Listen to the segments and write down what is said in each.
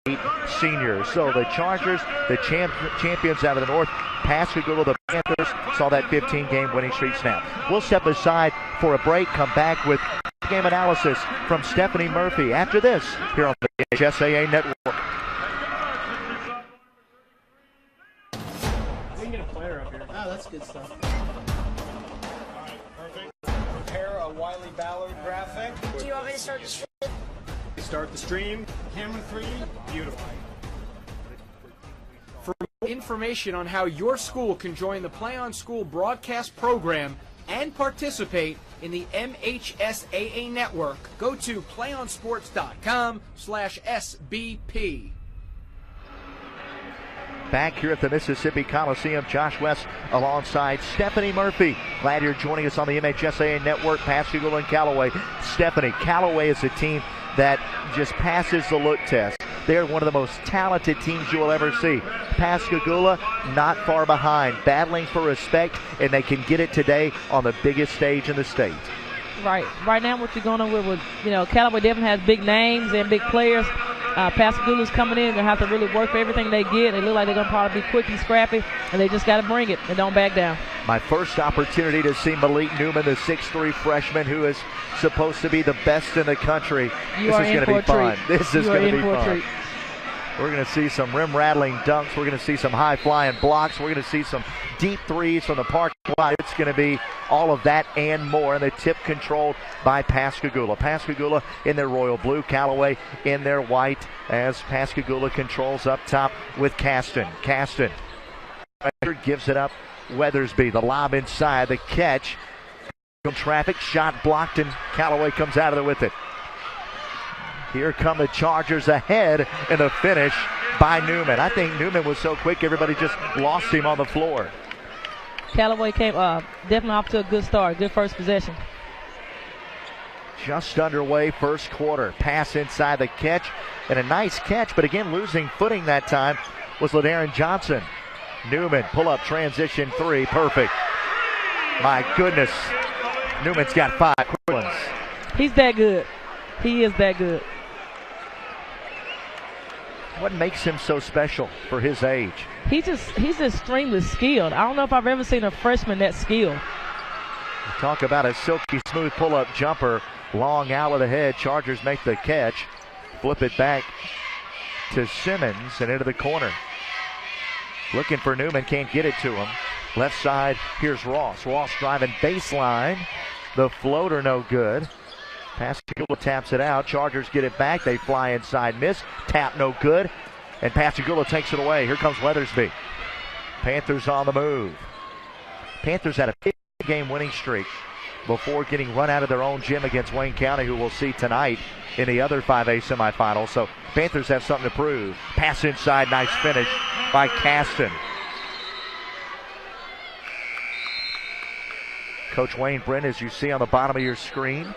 seniors. So the Chargers, the champions out of the North, Pascagoula, the Panthers, saw that 15-game winning streak snap. We'll step aside for a break, come back with game analysis from Stephanie Murphy after this here on the MHSAA Network. We can get a player up here. Oh, that's good stuff. All right, perfect. Prepare a Wiley Ballard graphic. Do you want me to start the stream? Start the stream. Camera 3. Beautiful. For more information on how your school can join the Play on School broadcast program and participate in the MHSAA network, go to playonsports.com/SBP. Back here at the Mississippi Coliseum, Josh West alongside Stephanie Murphy. Glad you're joining us on the MHSAA network, Pascagoula and Callaway. Stephanie, Callaway is a team that just passes the look test. They're one of the most talented teams you will ever see. Pascagoula not far behind, battling for respect, and they can get it today on the biggest stage in the state. Right now what you're going with, Callaway definitely has big names and big players. Pascagoula's coming in. They're going to have to really work for everything they get. They look like they're going to probably be quick and scrappy, and they just got to bring it and don't back down. My first opportunity to see Malik Newman, the 6'3 freshman who is supposed to be the best in the country. This is going to be fun. This is going to be fun. We're going to see some rim-rattling dunks. We're going to see some high-flying blocks. We're going to see some deep threes from the parking lot. It's going to be all of that and more. And the tip controlled by Pascagoula. Pascagoula in their royal blue, Callaway in their white, as Pascagoula controls up top with Caston. Caston gives it up. Weathersby, the lob inside, the catch. Traffic, shot blocked, and Callaway comes out of there with it. Here come the Chargers ahead in the finish by Newman. I think Newman was so quick, everybody just lost him on the floor. Callaway came definitely off to a good start, good first possession. Just underway, first quarter. Pass inside the catch, and a nice catch, but again losing footing that time was LaDarren Johnson. Newman, pull-up transition three, perfect. My goodness, Newman's got 5 quick ones. He's that good. He is that good. What makes him so special for his age? He's extremely skilled. I don't know if I've ever seen a freshman that skilled. Talk about a silky smooth pull-up jumper, long out of the head. Chargers make the catch, flip it back to Simmons and into the corner. Looking for Newman, can't get it to him. Left side, here's Ross. Ross driving baseline. The floater no good. Pascagoula taps it out. Chargers get it back. They fly inside, miss. Tap no good. And Pascagoula takes it away. Here comes Weathersby. Panthers on the move. Panthers had a 50-game winning streak before getting run out of their own gym against Wayne County, who we'll see tonight in the other 5A semifinals. So Panthers have something to prove. Pass inside, nice finish by Caston. Coach Wayne Brent, as you see on the bottom of your screen,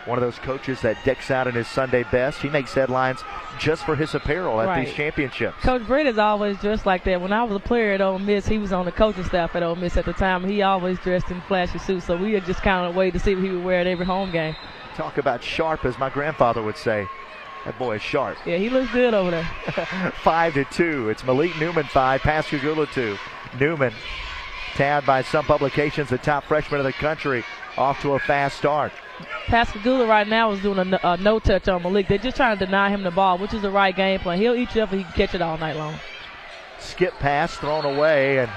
one of those coaches that decks out in his Sunday best. He makes headlines just for his apparel at these championships. Coach Brent is always dressed like that. When I was a player at Ole Miss, he was on the coaching staff at Ole Miss at the time. He always dressed in flashy suits, so we were just kind of waiting to see what he would wear at every home game. Talk about sharp, as my grandfather would say. That boy is sharp. Yeah, he looks good over there. 5-2. It's Malik Newman 5, Pascagoula 2. Newman, tabbed by some publications, the top freshman of the country, off to a fast start. Pascagoula right now is doing a no-touch on Malik. They're just trying to deny him the ball, which is the right game plan. He'll eat you up and he can catch it all night long. Skip pass thrown away, and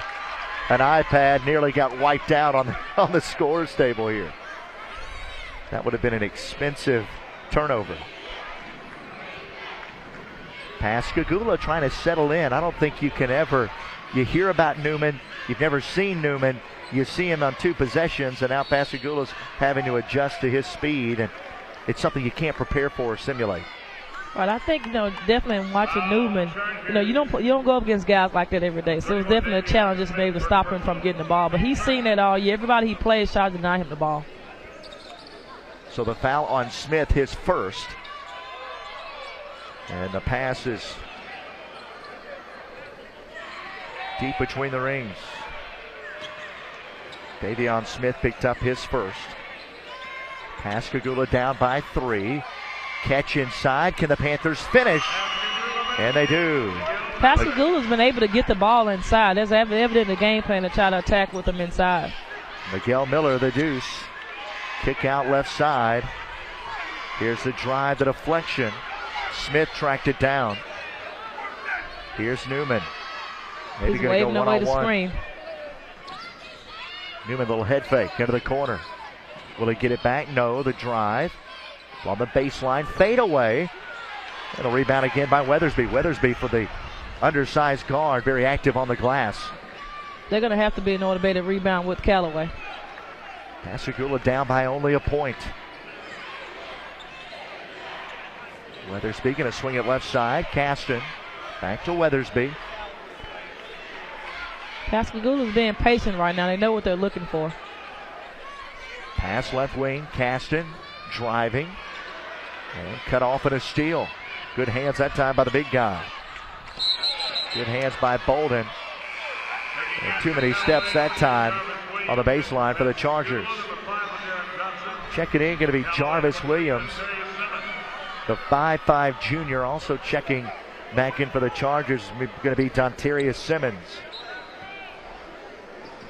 an iPad nearly got wiped out on the scores table here. That would have been an expensive turnover. Pascagoula trying to settle in. I don't think you can ever, you hear about Newman, you've never seen Newman, you see him on 2 possessions, and now Pascagoula's having to adjust to his speed, and it's something you can't prepare for or simulate. Right, I think, definitely watching Newman, you don't go up against guys like that every day, so it's definitely a challenge just to be able to stop him from getting the ball, but he's seen that all year. Everybody he plays tries to deny him the ball. So the foul on Smith, his first, and the pass is deep between the rings. Davion Smith picked up his first. Pascagoula down by 3. Catch inside. Can the Panthers finish? And they do. Pascagoula's been able to get the ball inside. There's evident the game plan to try to attack with them inside. Miguel Miller, the deuce. Kick out left side. Here's the drive, the deflection. Smith tracked it down. Here's Newman. Maybe going to go one-on-one. Newman, little head fake into the corner. Will he get it back? No, the drive. On the baseline, fade away. And a rebound again by Weathersby. Weathersby for the undersized guard, very active on the glass. They're going to have to be in order to be able to rebound with Callaway. Pascagoula down by only a point. Weathersby going to swing it left side. Caston back to Weathersby. Pascagoula's being patient right now. They know what they're looking for. Pass left wing. Caston driving. And cut off in a steal. Good hands that time by the big guy. Good hands by Bolden. And too many steps that time on the baseline for the Chargers. Checking in, going to be Jarvis Williams, the 5'5" junior, also checking back in for the Chargers. Going to be Dontarius Simmons.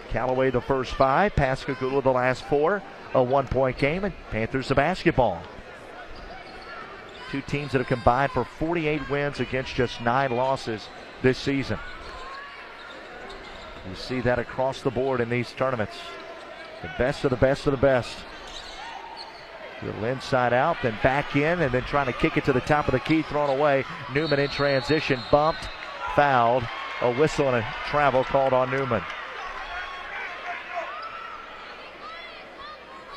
Callaway the first 5, Pascagoula the last 4. A 1-point game, and Panthers the basketball. Two teams that have combined for 48 wins against just 9 losses this season. You see that across the board in these tournaments. The best of the best of the best. A little inside out, then back in, and then trying to kick it to the top of the key, thrown away. Newman in transition, bumped, fouled. A whistle and a travel called on Newman.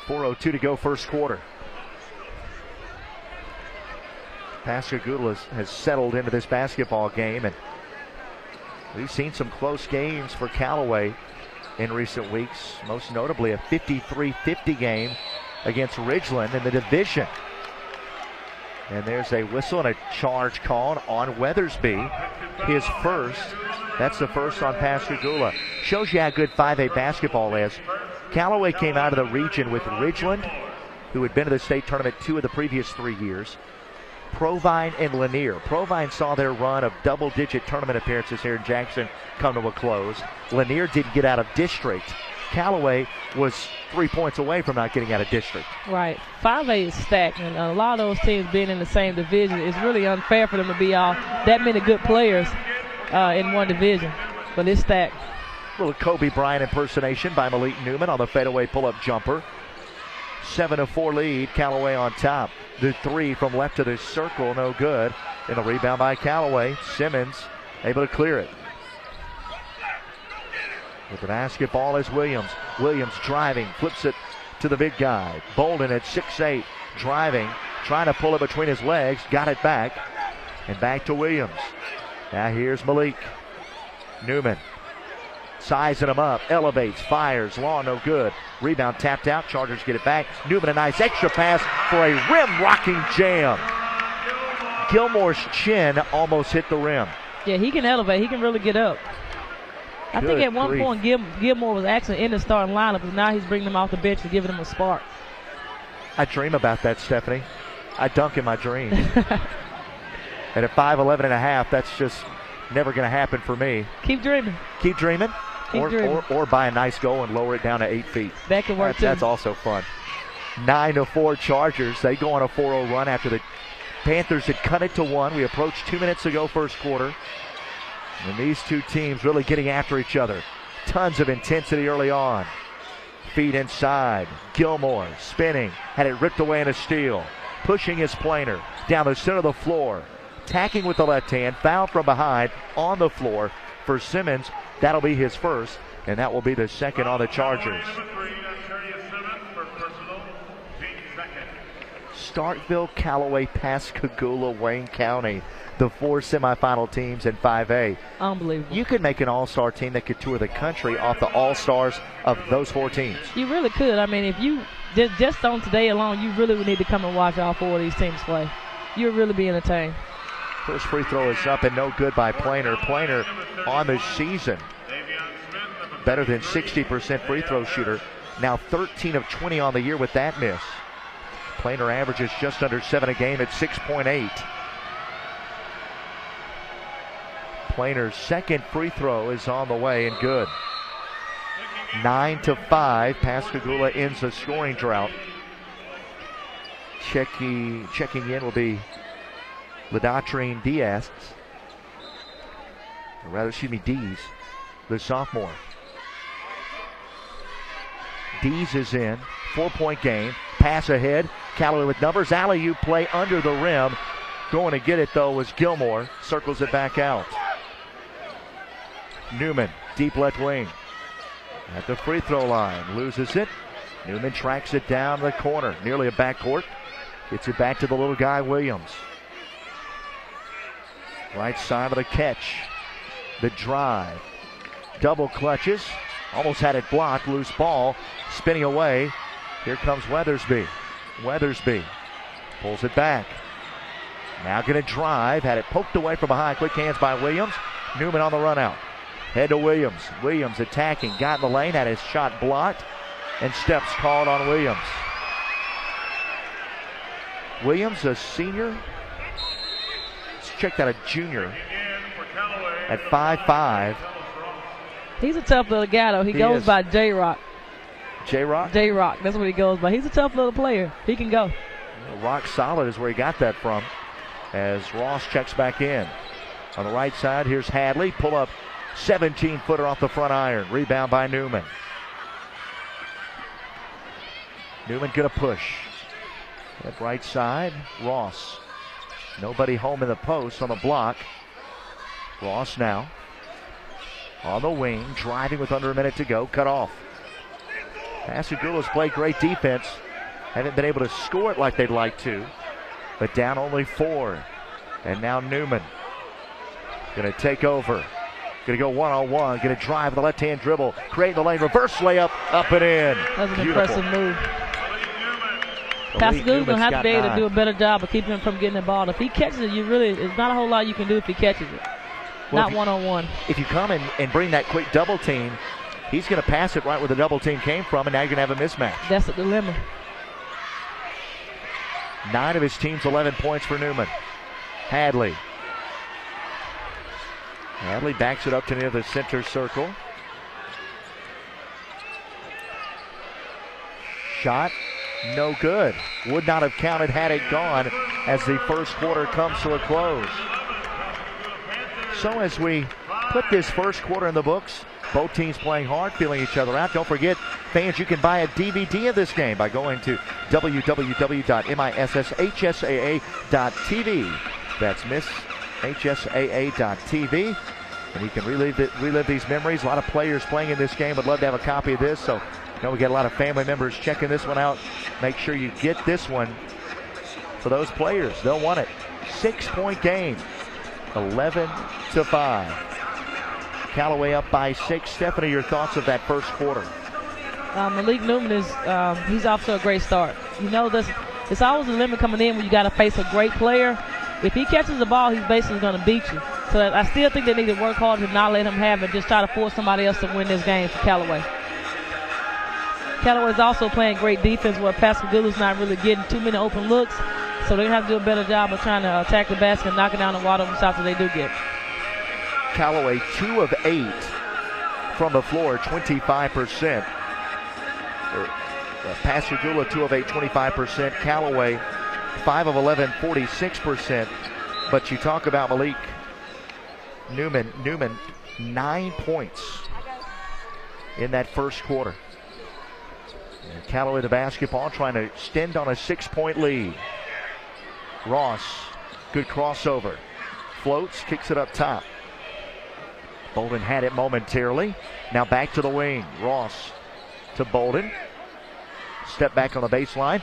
4:02 to go first quarter. Pascagoula has settled into this basketball game, and we've seen some close games for Callaway in recent weeks, most notably a 53-50 game against Ridgeland in the division. And there's a whistle and a charge called on Weathersby, his first. That's the first on Pascagoula. Shows you how good 5A basketball is. Callaway came out of the region with Ridgeland, who had been to the state tournament 2 of the previous 3 years. Provine and Lanier. Provine saw their run of double-digit tournament appearances here in Jackson come to a close. Lanier didn't get out of district. Callaway was 3 points away from not getting out of district. Right. 5A is stacked, and a lot of those teams being in the same division, it's really unfair for them to be all that many good players in one division. But it's stacked. Little Kobe Bryant impersonation by Malik Newman on the fadeaway pull-up jumper. 7-4 lead, Callaway on top. The 3 from left to the circle, no good. And a rebound by Callaway. Simmons able to clear it. With the basketball is Williams. Williams driving, flips it to the big guy. Bolden at 6'8", driving, trying to pull it between his legs, got it back. And back to Williams. Now here's Malik. Newman. Sizing him up, elevates, fires, long, no good. Rebound tapped out, Chargers get it back. Newman a nice extra pass for a rim-rocking jam. Gilmore's chin almost hit the rim. Yeah, he can elevate, he can really get up. I think at one point Gilmore was actually in the starting lineup, but now he's bringing him off the bench and giving him a spark. I dream about that, Stephanie. I dunk in my dreams. And at 5'11 and a half, that's just never going to happen for me. Keep dreaming. Keep dreaming. Or buy a nice goal and lower it down to 8 feet. That can work too. That's also fun. 9-4 Chargers. They go on a 4-0 run after the Panthers had cut it to 1. We approached 2 minutes ago first quarter. And these two teams really getting after each other. Tons of intensity early on. Feet inside. Gilmore spinning. Had it ripped away in a steal. Pushing his planer down the center of the floor. Tacking with the left hand. Foul from behind on the floor for Simmons. That'll be his first, and that will be the second on the Chargers. Starkville, Callaway, Pascagoula, Wayne County, the 4 semifinal teams in 5A. Unbelievable. You could make an all-star team that could tour the country off the all-stars of those 4 teams. You really could. I mean, if you just on today alone, you really would need to come and watch all 4 of these teams play. You'll really be entertained. First free throw is up and no good by Planer. Planer on the season, better than 60% free throw shooter. Now 13 of 20 on the year with that miss. Planer averages just under 7 a game at 6.8. Planer's second free throw is on the way and good. 9-5. Pascagoula ends the scoring drought. Checking in will be Ladotrine Diaz. Or rather, Dees, the sophomore. Dees is in. 4-point game. Pass ahead. Callaway with numbers. Alley-oop play under the rim. Going to get it, though, was Gilmore. Circles it back out. Newman, deep left wing. At the free throw line. Loses it. Newman tracks it down the corner. Nearly a backcourt. Gets it back to the little guy, Williams. Right side of the catch. The drive. Double clutches. Almost had it blocked. Loose ball. Spinning away. Here comes Weathersby. Weathersby pulls it back. Now going to drive. Had it poked away from behind. Quick hands by Williams. Newman on the run out. Head to Williams. Williams attacking. Got in the lane. Had his shot blocked. And steps called on Williams. Williams, a senior. Let's check that, a junior. At 5'5". He's a tough little guy, though. He goes by J-Rock. J-Rock? J-Rock. That's what he goes by. He's a tough little player. He can go. Rock solid is where he got that from. As Ross checks back in. On the right side, here's Hadley. Pull up 17-footer off the front iron. Rebound by Newman. Newman gonna push. At right side, Ross. Nobody home in the post on the block. Ross now. On the wing, driving with under a minute to go. Cut off. Pascagoula's played great defense. Haven't been able to score it like they'd like to. But down only 4. And now Newman. Gonna take over. Gonna go one-on-one. Gonna drive the left-hand dribble. Create the lane. Reverse layup. Up and in. That was an impressive move. Pascagoula's going to have to be able to do a better job of keeping him from getting the ball. If he catches it, there's not a whole lot you can do if he catches it. Well, not one-on-one. If you come and bring that quick double team, he's going to pass it right where the double team came from, and now you're going to have a mismatch. That's the dilemma. 9 of his team's 11 points for Newman. Hadley. Hadley backs it up to near the center circle. Shot. No good. Would not have counted had it gone as the first quarter comes to a close. So as we put this first quarter in the books, both teams playing hard, feeling each other out. Don't forget, fans, you can buy a DVD of this game by going to www.MHSHSAA.tv. That's MHSAA.tv. And you can relive these memories. A lot of players playing in this game would love to have a copy of this. So we get a lot of family members checking this one out. Make sure you get this one for those players. They'll want it. 6-point game. 11-5. Callaway up by 6. Stephanie, your thoughts of that first quarter? Malik Newman he's off to a great start. It's always a limit coming in when you got to face a great player. If he catches the ball, he's basically going to beat you. So I still think they need to work hard to not let him have it. Just try to force somebody else to win this game for Callaway. Callaway's also playing great defense where Pascagoula's not really getting too many open looks. So they're going to have to do a better job of trying to attack the basket and knocking down the wide open shots that they do get. Callaway 2 of 8 from the floor, 25%. Pascagoula 2 of 8, 25%. Callaway 5 of 11, 46%. But you talk about Malik Newman, 9 points in that first quarter. And Callaway the basketball trying to extend on a 6-point lead. Ross, good crossover. Floats, kicks it up top. Bolden had it momentarily. Now back to the wing. Ross to Bolden. Step back on the baseline.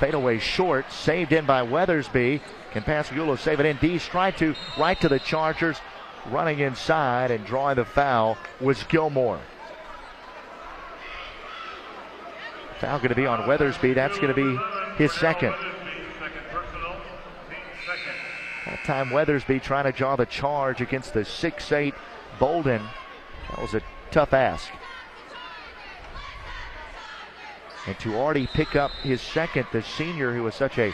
Fadeaway short. Saved in by Weathersby. Can Pascagoula save it in? Dees tried to right to the Chargers. Running inside and drawing the foul was Gilmore. Foul going to be on Weathersby. That's going to be his second. That time Weathersby trying to draw the charge against the 6'8 Bolden. That was a tough ask. And to already pick up his second, the senior who was such an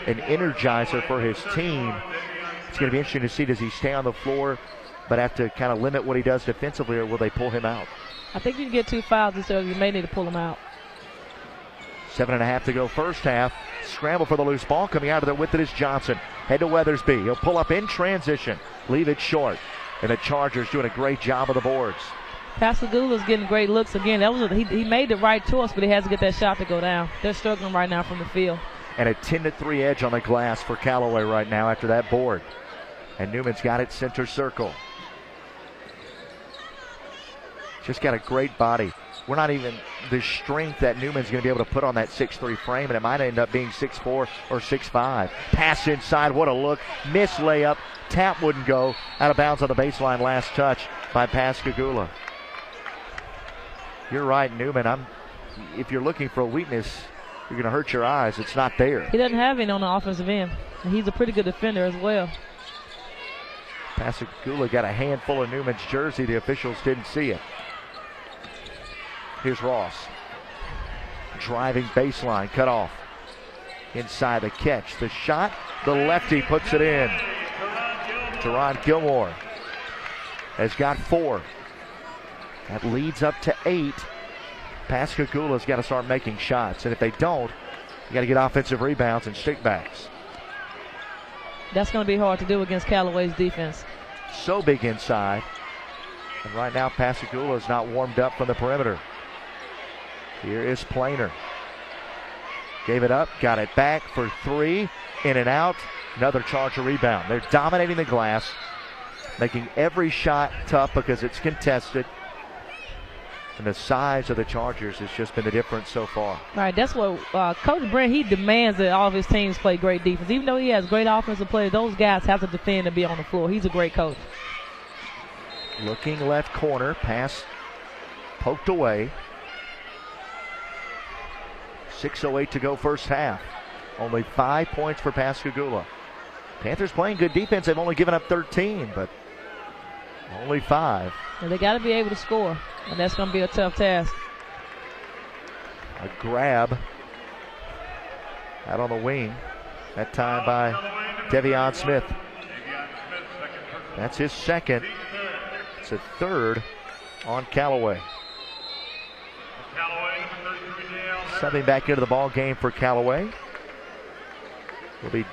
energizer for his team. It's going to be interesting to see, does he stay on the floor but have to kind of limit what he does defensively, or will they pull him out? I think you can get 2 fouls, so you may need to pull him out. 7.5 to go first half. Scramble for the loose ball. Coming out of there with it is Johnson. Head to Weathersby. He'll pull up in transition. Leave it short. And the Chargers doing a great job of the boards. Pascagoula's getting great looks again. He made the right choice, but he has to get that shot to go down. They're struggling right now from the field. And a 10-3 edge on the glass for Callaway right now after that board. And Newman's got it center circle. Just got a great body. We're not even the strength that Newman's going to be able to put on that 6'3 frame, and it might end up being 6'4 or 6'5. Pass inside, what a look. Miss layup. Tap wouldn't go. Out of bounds on the baseline, last touch by Pascagoula. You're right, Newman. If you're looking for a weakness, you're going to hurt your eyes. It's not there. He doesn't have any on the offensive end. And he's a pretty good defender as well. Pascagoula got a handful of Newman's jersey. The officials didn't see it. Here's Ross. Driving baseline, cut off. Inside the catch. The shot, the lefty puts it in. Teron Gilmore has got 4. That leads up to 8. Pascagoula's got to start making shots. And if they don't, you got to get offensive rebounds and stickbacks. That's going to be hard to do against Callaway's defense. So big inside. And right now, Pascagoula is not warmed up from the perimeter. Here is Planer. Gave it up, got it back for 3. In and out. Another Charger rebound. They're dominating the glass, making every shot tough because it's contested. And the size of the Chargers has just been the difference so far. All right, that's what Coach Brent, he demands that all of his teams play great defense. Even though he has great offensive players, those guys have to defend and be on the floor. He's a great coach. Looking left corner, pass poked away. 6:08 to go first half. Only 5 points for Pascagoula. Panthers playing good defense. They've only given up 13, but only 5. And they got to be able to score, and that's going to be a tough task. A grab out on the wing. That time by Devion Smith. That's his second. It's a third on Callaway. Subbing back into the ball game for Callaway will be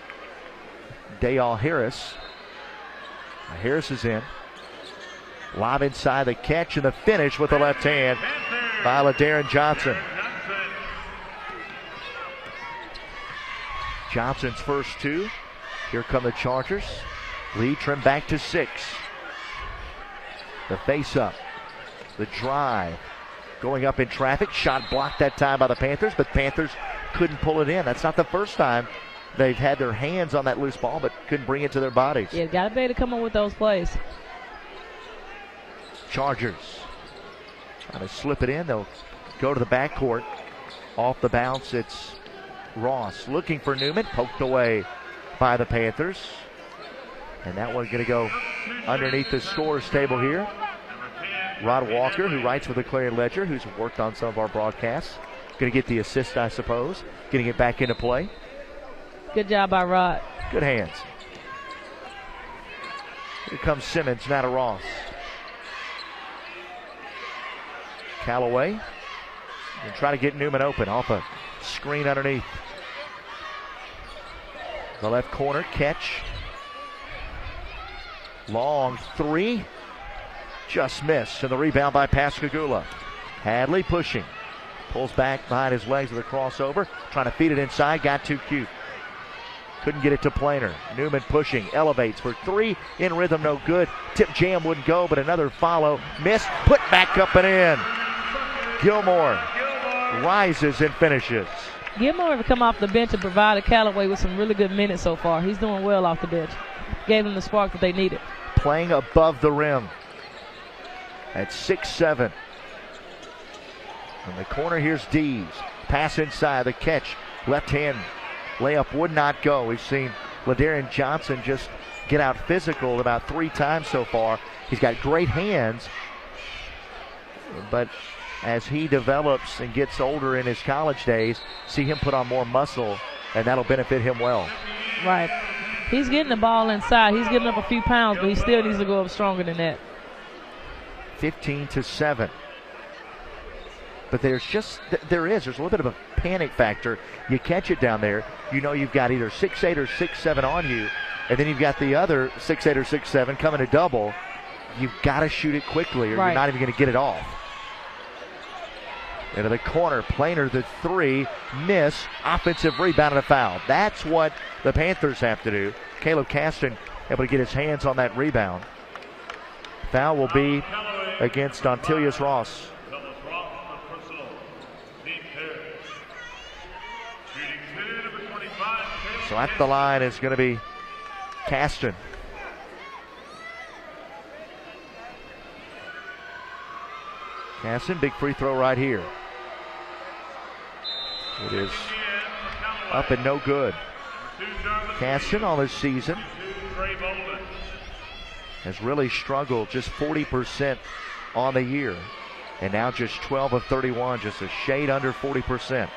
Dayal Harris. Harris is in. Lob inside the catch and the finish with the left hand by LaDarren Johnson. Johnson's first 2. Here come the Chargers. Lead trimmed back to 6. The face up. The drive. Going up in traffic. Shot blocked that time by the Panthers, but Panthers couldn't pull it in. That's not the first time they've had their hands on that loose ball, but couldn't bring it to their bodies. Yeah, got to be able to come up with those plays. Chargers trying to slip it in. They'll go to the backcourt. Off the bounce, it's Ross looking for Newman. Poked away by the Panthers. And that one's going to go underneath the scores table here. Rod Walker, who writes for the Clarion Ledger, who's worked on some of our broadcasts. Going to get the assist, I suppose. Getting it back into play. Good job by Rod. Good hands. Here comes Simmons, now to Ross. Callaway. And try to get Newman open off a screen underneath. The left corner catch. Long 3. Just missed. And the rebound by Pascagoula. Hadley pushing. Pulls back behind his legs with a crossover. Trying to feed it inside. Got too cute. Couldn't get it to Planer. Newman pushing. Elevates for 3. In rhythm, no good. Tip jam wouldn't go, but another follow. Missed. Put back up and in. Gilmore rises and finishes. Gilmore have come off the bench and provided Callaway with some really good minutes so far. He's doing well off the bench. Gave them the spark that they needed. Playing above the rim at 6'7". In the corner, here's Dees. Pass inside, the catch. Left hand layup would not go. We've seen LaDarren Johnson just get out physical about 3 times so far. He's got great hands, but as he develops and gets older in his college days, see him put on more muscle, and that'll benefit him well. Right. He's getting the ball inside. He's getting up a few pounds, but he still needs to go up stronger than that. 15-7. But there's a little bit of a panic factor. You catch it down there, you know you've got either 6'8" or 6'7" on you, and then you've got the other 6'8" or 6'7" coming to double. You've got to shoot it quickly or you're not even going to get it off. Into the corner, Planer the three, miss, offensive rebound and a foul. That's what the Panthers have to do. Caleb Caston able to get his hands on that rebound. Foul will be against Antilius Ross. So at the line is going to be Caston. Caston, big free throw right here. It is up and no good. Caston on this season has really struggled, just 40% on the year. And now just 12 of 31, just a shade under 40%.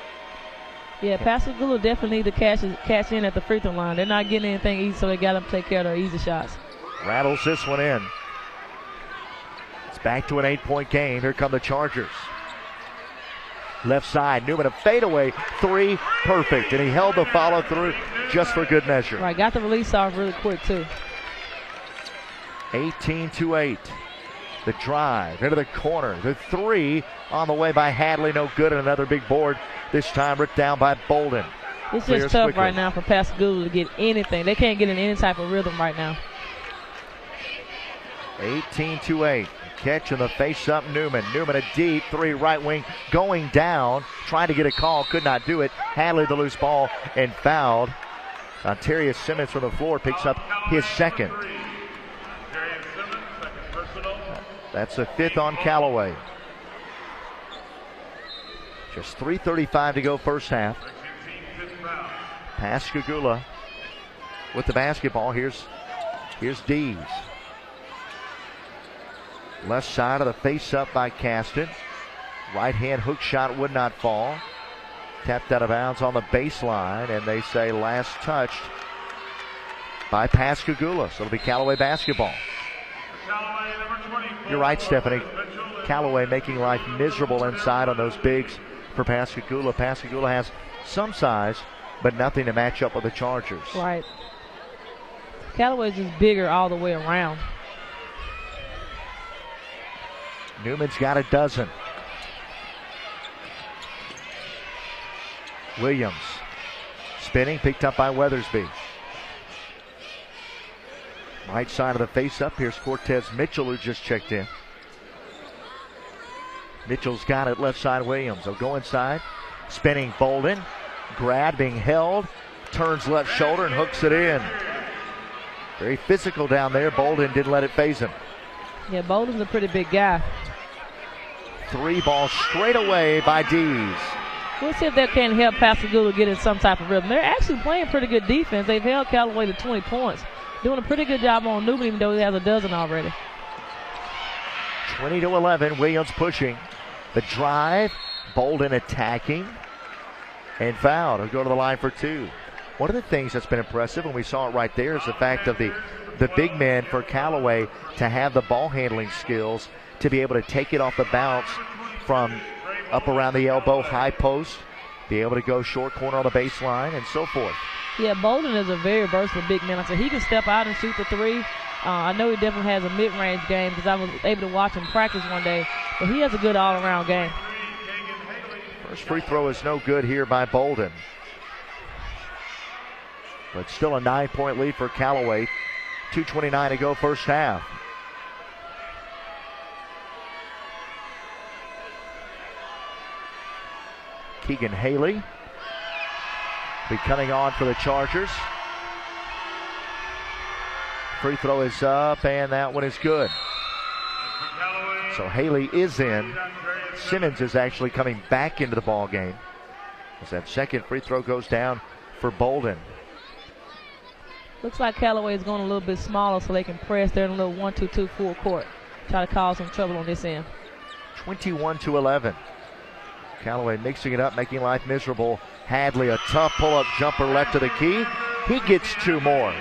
Yeah, Pascagoula definitely need to cash in at the free throw line. They're not getting anything easy, so they got to take care of their easy shots. Rattles this one in. It's back to an 8-point game. Here come the Chargers. Left side, Newman, a fadeaway three, perfect. And he held the follow through just for good measure. Right, got the release off really quick, too. 18-8. The drive into the corner. The three on the way by Hadley, no good, and another big board. This time ripped down by Bolden. It's just tough right now for Pascagoula to get anything. They can't get in any type of rhythm right now. 18-8. Catch in the face-up, Newman. Newman a deep three, right wing, going down. Trying to get a call, could not do it. Hadley the loose ball and fouled. Ontarius Simmons from the floor picks up his second. That's the fifth on Callaway. Just 3:35 to go first half. Pascagoula with the basketball. Here's Dees. Left side of the face-up by Caston. Right-hand hook shot would not fall. Tapped out of bounds on the baseline, and they say last touched by Pascagoula. So it'll be Callaway basketball. You're right, Stephanie. Callaway making life miserable inside on those bigs for Pascagoula. Pascagoula has some size, but nothing to match up with the Chargers. Right. Callaway's just bigger all the way around. Newman's got a dozen. Williams spinning, picked up by Weathersby. Right side of the face-up. Here's Cortez Mitchell, who just checked in. Mitchell's got it, left side Williams. They'll go inside. Spinning Bolden. Grad being held. Turns left shoulder and hooks it in. Very physical down there. Bolden didn't let it faze him. Yeah, Bolden's a pretty big guy. Three ball straight away by Dees. We'll see if they can help Pascagoula get in some type of rhythm. They're actually playing pretty good defense. They've held Callaway to 20 points. Doing a pretty good job on Newman, even though he has a dozen already. 20-11, Williams pushing. The drive, Bolden attacking, and fouled. He'll go to the line for two. One of the things that's been impressive, and we saw it right there, is the fact of the big man for Callaway to have the ball handling skills to be able to take it off the bounce from up around the elbow, high post, be able to go short corner on the baseline, and so forth. Yeah, Bolden is a very versatile big man. Like I said, he can step out and shoot the three. I know he definitely has a mid-range game because I was able to watch him practice one day, but he has a good all-around game. First free throw is no good here by Bolden. But still a 9-point lead for Callaway. 2:29 to go first half. Keegan Haley be coming on for the Chargers. Free throw is up, and that one is good. So Haley is in. Simmons is actually coming back into the ball game as that second free throw goes down for Bolden. Looks like Callaway is going a little bit smaller so they can press. They're in a little 1-2-2 full court. Try to cause some trouble on this end. 21-11. Callaway mixing it up, making life miserable. Hadley, a tough pull-up jumper left to the key. He gets two more.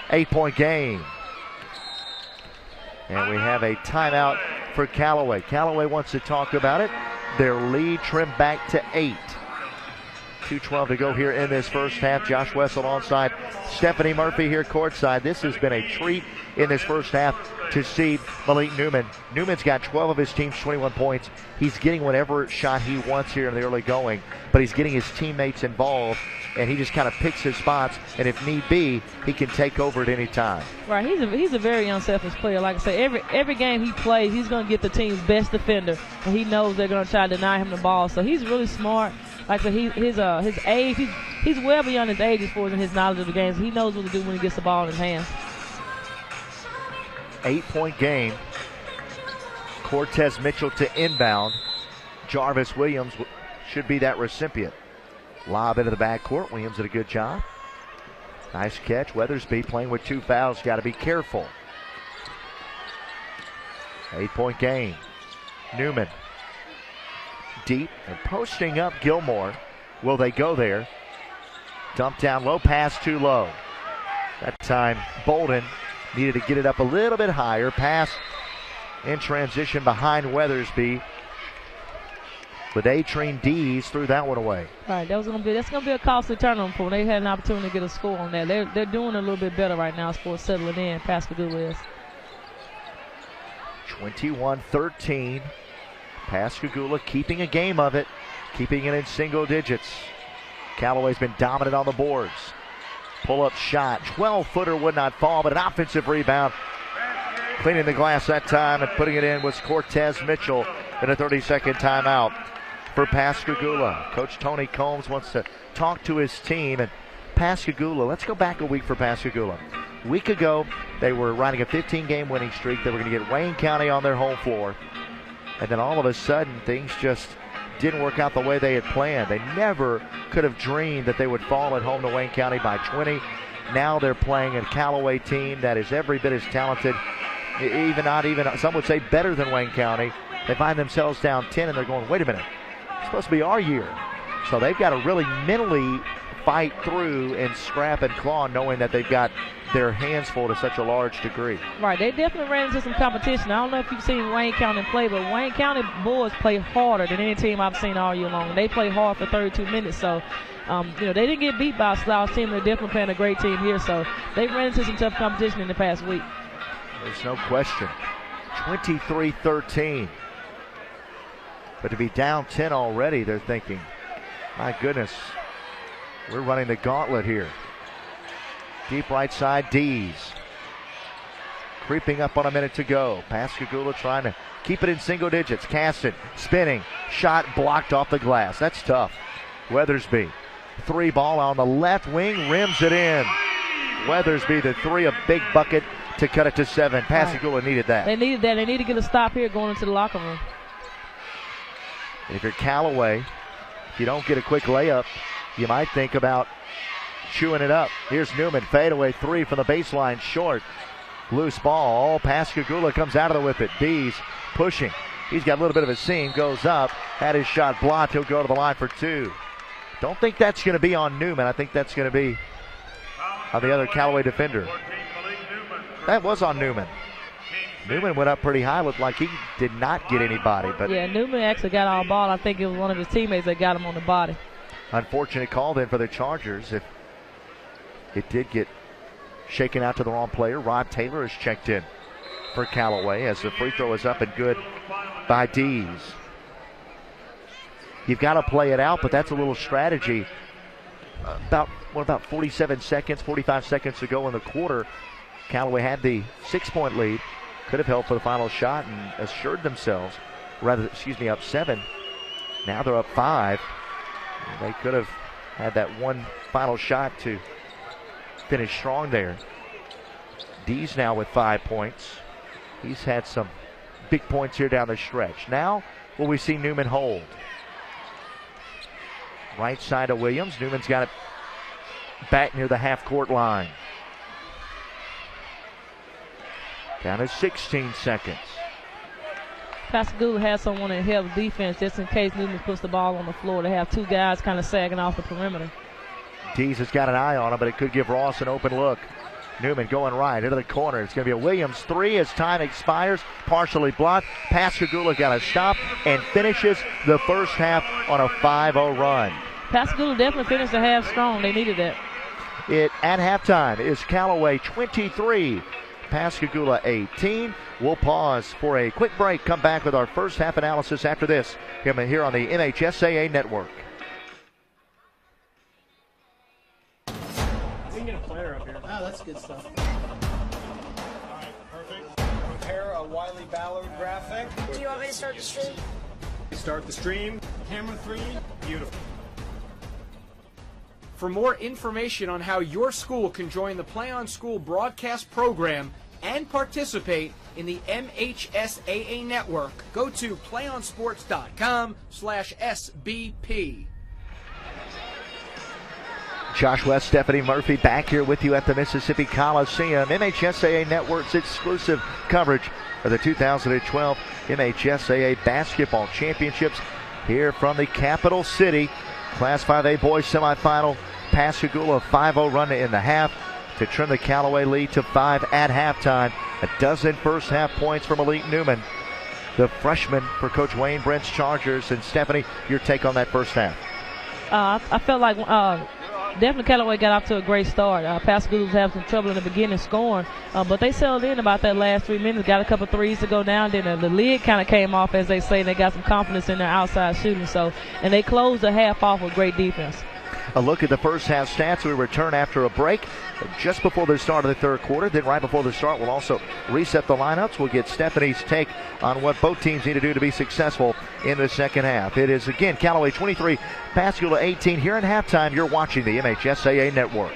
8-point game. And we have a timeout for Callaway. Callaway wants to talk about it. Their lead trimmed back to 8. 2:12 to go here in this first half. Josh Wessel onside. Stephanie Murphy here courtside. This has been a treat in this first half to see Malik Newman. Newman's got 12 of his team's 21 points. He's getting whatever shot he wants here in the early going, but he's getting his teammates involved, and he just kind of picks his spots, and if need be, he can take over at any time. Right, he's a very unselfish player. Like I say, every game he plays, he's going to get the team's best defender, and he knows they're going to try to deny him the ball. So he's really smart. Like I said, his age, he's well beyond his age as far as in his knowledge of the game. So he knows what to do when he gets the ball in his hands. 8-point game. Cortez Mitchell to inbound. Jarvis Williams should be that recipient. Lob into the backcourt. Williams did a good job. Nice catch. Weathersby playing with 2 fouls. Got to be careful. 8-point game. Newman. Deep and posting up Gilmore. Will they go there? Dump down low, pass too low. That time Bolden needed to get it up a little bit higher. Pass in transition behind Weathersby. But Atrine Dees threw that one away. Right, that's gonna be a costly turnover for them. They had an opportunity to get a score on that. They're doing a little bit better right now as far as settling in. Pascagoula is. 21-13. Pascagoula keeping a game of it, keeping it in single digits. Callaway's been dominant on the boards. Pull-up shot, 12-footer would not fall, but an offensive rebound. Cleaning the glass that time and putting it in was Cortez Mitchell in a 30-second timeout for Pascagoula. Coach Tony Combs wants to talk to his team. And Pascagoula, let's go back a week for Pascagoula. A week ago, they were riding a 15-game winning streak. They were going to get Wayne County on their home floor. And then all of a sudden, things just didn't work out the way they had planned. They never could have dreamed that they would fall at home to Wayne County by 20. Now they're playing a Callaway team that is every bit as talented, some would say better than Wayne County. They find themselves down 10, and they're going, wait a minute, it's supposed to be our year. So they've got to really mentally fight through and scrap and claw, knowing that they've got their hands full to such a large degree. Right, they definitely ran into some competition. I don't know if you've seen Wayne County play, but Wayne County boys play harder than any team I've seen all year long. They play hard for 32 minutes, so they didn't get beat by a slouch team. They're definitely playing a great team here, so they ran into some tough competition in the past week. There's no question. 23-13. But to be down 10 already, they're thinking, my goodness, we're running the gauntlet here. Deep right side, Dees. Creeping up on a minute to go. Pascagoula trying to keep it in single digits. Caston spinning. Shot blocked off the glass. That's tough. Weathersby. 3 ball on the left wing. Rims it in. Weathersby, the 3, a big bucket to cut it to 7. Pascagoula needed that. They needed that. They need to get a stop here going into the locker room. If you're Callaway, if you don't get a quick layup, you might think about chewing it up. Here's Newman, fadeaway 3 from the baseline, short. Loose ball, Pascagoula comes out of the whip it. Dees pushing. He's got a little bit of a seam, goes up, had his shot blocked. He'll go to the line for 2. Don't think that's going to be on Newman. I think that's going to be on the other Callaway defender. That was on Newman. Newman went up pretty high, looked like he did not get anybody. But yeah, Newman actually got all ball. I think it was one of his teammates that got him on the body. Unfortunate call then for the Chargers. If it did get shaken out to the wrong player, Rod Taylor is checked in for Callaway as the free throw is up and good by Dees. You've got to play it out, but that's a little strategy. About 47 seconds, 45 seconds to go in the quarter. Callaway had the 6-point lead. Could have held for the final shot and assured themselves, up 7. Now they're up 5. They could have had that one final shot to finish strong there. Dees now with 5 points. He's had some big points here down the stretch. Now will we see Newman hold? Right side of Williams. Newman's got it back near the half-court line. Down to 16 seconds. Pascagoula has someone that helps defense just in case Newman puts the ball on the floor. They have 2 guys kind of sagging off the perimeter. Dees has got an eye on him, but it could give Ross an open look. Newman going right into the corner. It's going to be a Williams three as time expires. Partially blocked. Pascagoula got a stop and finishes the first half on a 5-0 run. Pascagoula definitely finished the half strong. They needed that. It at halftime is Callaway 23, Pascagoula 18. We'll pause for a quick break. Come back with our first half analysis after this here on the MHSAA Network. We can get a player up here. Oh, that's good stuff. All right, perfect. Prepare a Wiley Ballard graphic. Do you want me to start the stream? Start the stream. Camera 3. Beautiful. For more information on how your school can join the Play on School broadcast program and participate in the MHSAA network, go to playonsports.com/SBP. Josh West, Stephanie Murphy back here with you at the Mississippi Coliseum. MHSAA Network's exclusive coverage of the 2012 MHSAA Basketball Championships here from the capital city. Class 5A boys semifinal. Pascagoula 5-0 run in the half to trim the Callaway lead to 5 at halftime. A dozen first half points for Malik Newman, the freshman for Coach Wayne Brent's Chargers. And Stephanie, your take on that first half? I felt like definitely Callaway got off to a great start. Pascagoula was having some trouble in the beginning scoring, but they settled in about that last 3 minutes, got a couple threes to go down. Then the lid kind of came off, as they say, and they got some confidence in their outside shooting. And they closed the half off with great defense. A look at the first half stats. We return after a break just before the start of the third quarter. Then right before the start, we'll also reset the lineups. We'll get Stephanie's take on what both teams need to do to be successful in the second half. It is, again, Callaway 23, Pascagoula 18. Here in halftime, you're watching the MHSAA Network.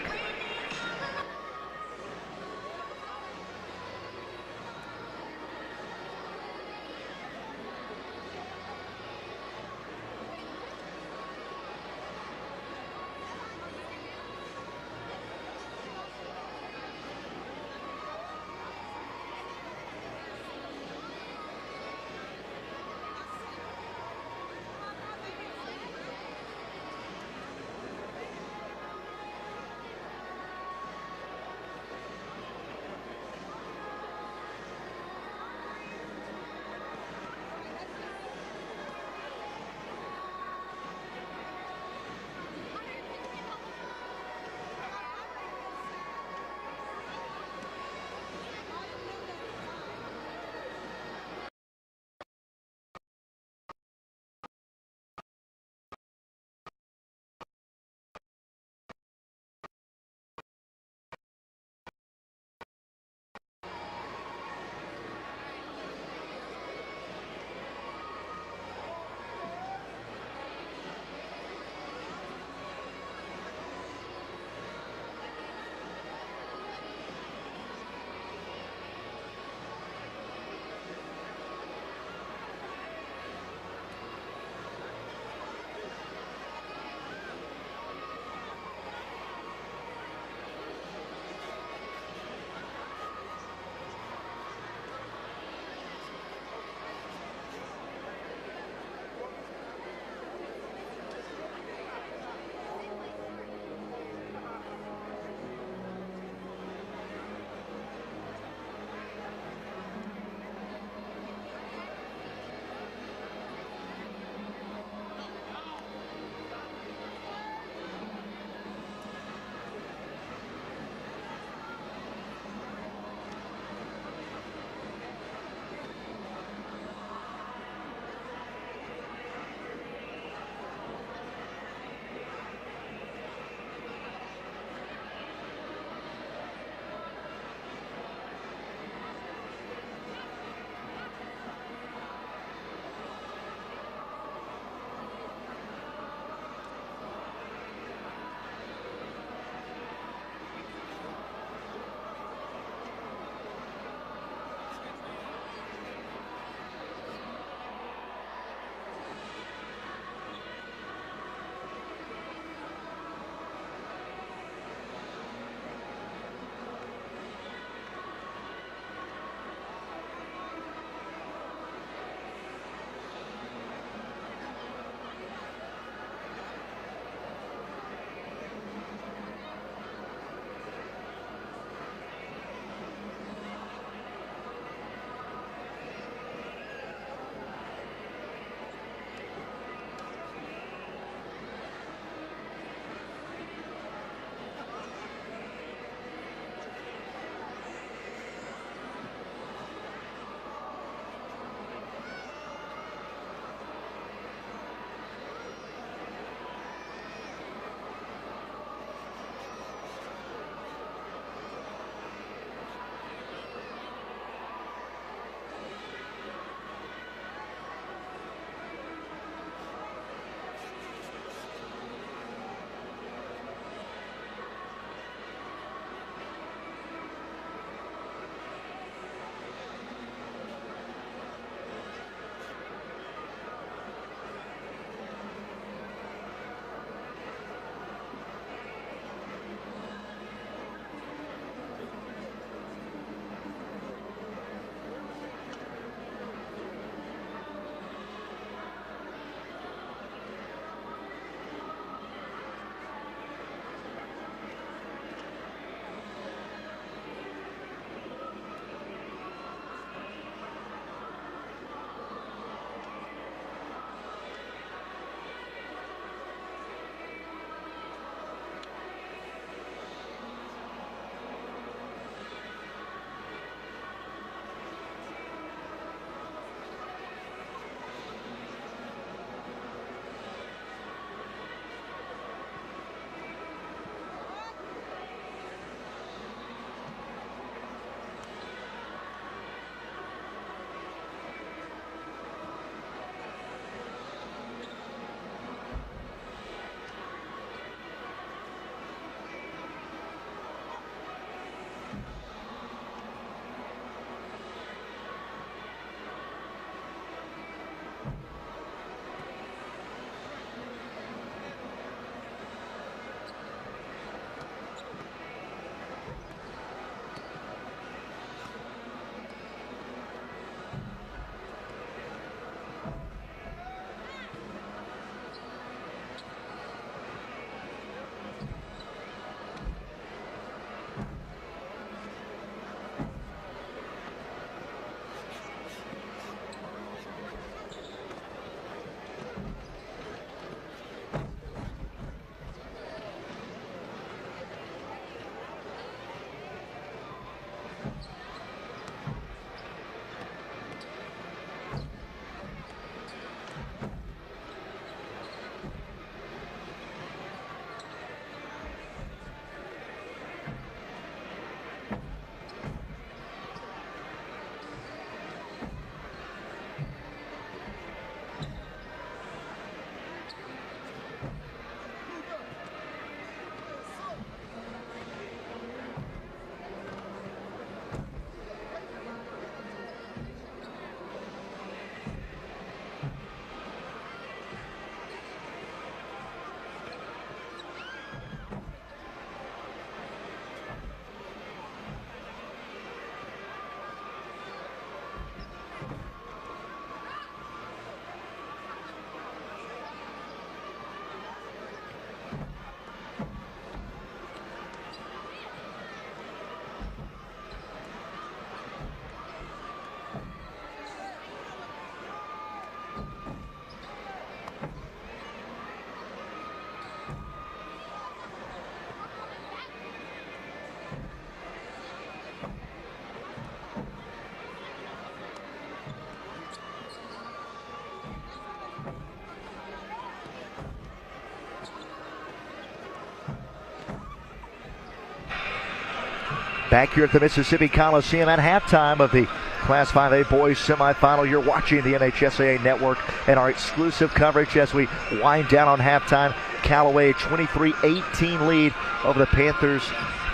Back here at the Mississippi Coliseum at halftime of the Class 5A boys semifinal. You're watching the MHSAA network and our exclusive coverage as we wind down on halftime. Callaway 23-18 lead over the Panthers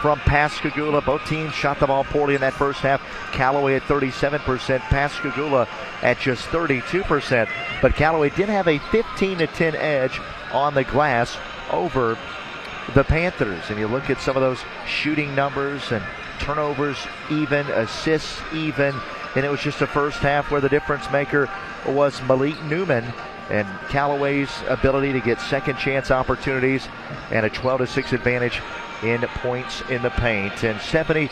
from Pascagoula. Both teams shot the ball poorly in that first half. Callaway at 37%, Pascagoula at just 32%. But Callaway did have a 15-10 edge on the glass over the Panthers. And you look at some of those shooting numbers and turnovers even, assists even, and it was just the first half where the difference maker was Malik Newman and Callaway's ability to get second chance opportunities and a 12-6 advantage in points in the paint. And Stephanie,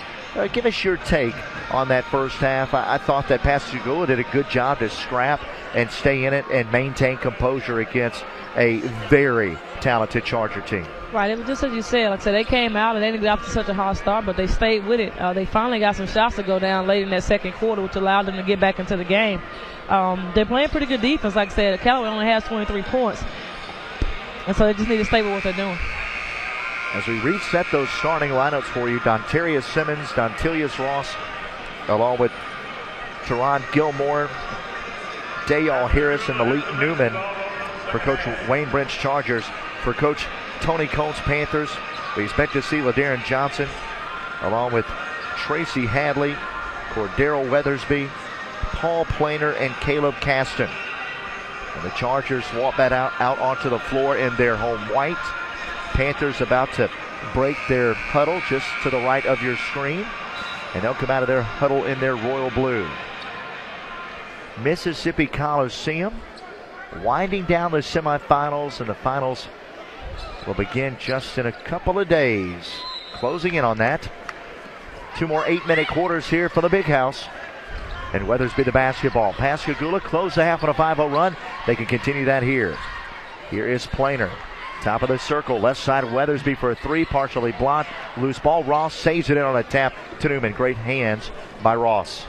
give us your take on that first half. I thought that Pascagoula did a good job to scrap and stay in it and maintain composure against a very talented Charger team. Right, it was just as you said. Like I said, they came out and they didn't get off to such a hot start, but they stayed with it. They finally got some shots to go down late in that second quarter, which allowed them to get back into the game. They're playing pretty good defense. Like I said, Callaway only has 23 points, and so they just need to stay with what they're doing. As we reset those starting lineups for you, Dontarius Simmons, Dontilius Ross, along with Teron Gilmore, Dayal Harris, and Malik Newman for Coach Wayne Brent's Chargers. For Coach Tony Combs Panthers, we expect to see LaDarren Johnson along with Tracy Hadley, Cordero Weathersby, Paul Planer, and Caleb Caston. And the Chargers walk that out onto the floor in their home white. Panthers about to break their huddle just to the right of your screen, and they'll come out of their huddle in their royal blue. Mississippi Coliseum winding down the semifinals, and the finals will begin just in a couple of days. Closing in on that. 2 more 8-minute quarters here for the Big House. And Weathersby the basketball. Pascagoula close the half on a 5-0 run. They can continue that here. Here is Planer. Top of the circle, left side Weathersby for a 3, partially blocked. Loose ball, Ross saves it in on a tap to Newman. Great hands by Ross.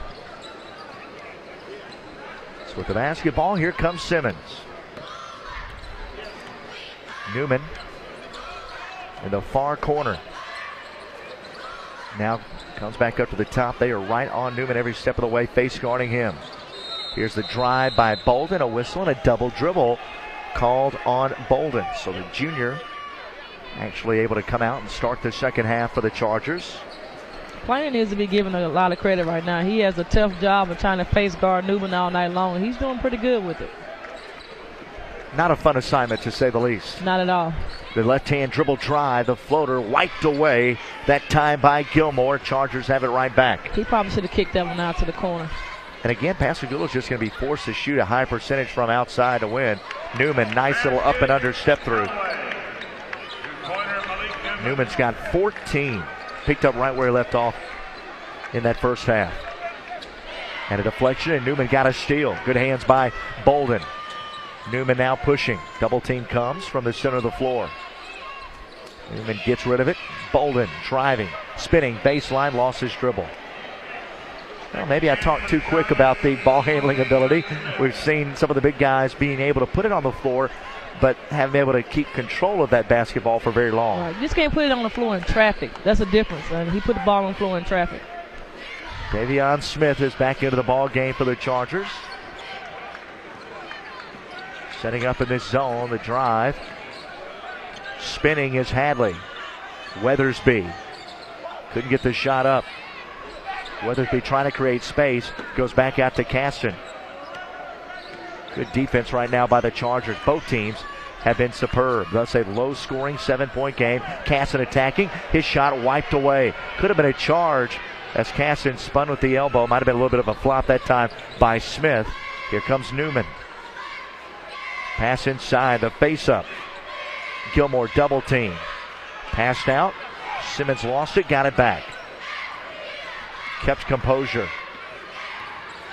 So with the basketball, here comes Simmons. Newman in the far corner. Now comes back up to the top. They are right on Newman every step of the way, face guarding him. Here's the drive by Bolden, a whistle and a double dribble called on Bolden. So the junior actually able to come out and start the second half for the Chargers. Planer needs to be given a lot of credit right now. He has a tough job of trying to face guard Newman all night long. He's doing pretty good with it. Not a fun assignment, to say the least. Not at all. The left-hand dribble drive, the floater wiped away. That time by Gilmore. Chargers have it right back. He probably should have kicked that one out to the corner. And again, Pascagoula is just going to be forced to shoot a high percentage from outside to win. Newman, nice little up and under step through. Newman's got 14. Picked up right where he left off in that first half. And a deflection, and Newman got a steal. Good hands by Bolden. Newman now pushing. Double team comes from the center of the floor. Newman gets rid of it. Bolden driving, spinning, baseline, lost his dribble. Well, maybe I talked too quick about the ball handling ability. We've seen some of the big guys being able to put it on the floor, but haven't been able to keep control of that basketball for very long. Right. You just can't put it on the floor in traffic. That's a difference. And he put the ball on the floor in traffic. Davion Smith is back into the ball game for the Chargers. Setting up in this zone, the drive. Spinning is Hadley. Weathersby couldn't get the shot up. Weathersby trying to create space. Goes back out to Caston. Good defense right now by the Chargers. Both teams have been superb. Thus a low-scoring 7-point game. Caston attacking. His shot wiped away. Could have been a charge as Caston spun with the elbow. Might have been a little bit of a flop that time by Smith. Here comes Newman. Pass inside, the face-up. Gilmore double team. Passed out. Simmons lost it, got it back. Kept composure.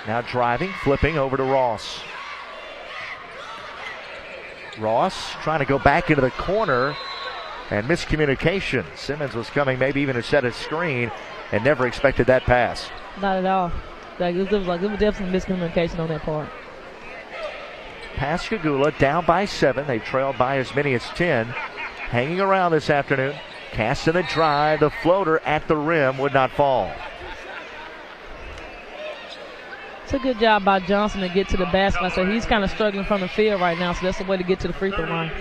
Now driving, flipping over to Ross. Ross trying to go back into the corner, and miscommunication. Simmons was coming maybe even to set a screen and never expected that pass. Not at all. It was definitely miscommunication on that part. Pascagoula down by 7. They trailed by as many as 10. Hanging around this afternoon. Casting the drive, the floater at the rim would not fall. It's a good job by Johnson to get to the basket. So he's kind of struggling from the field right now, so that's the way to get to the free throw line.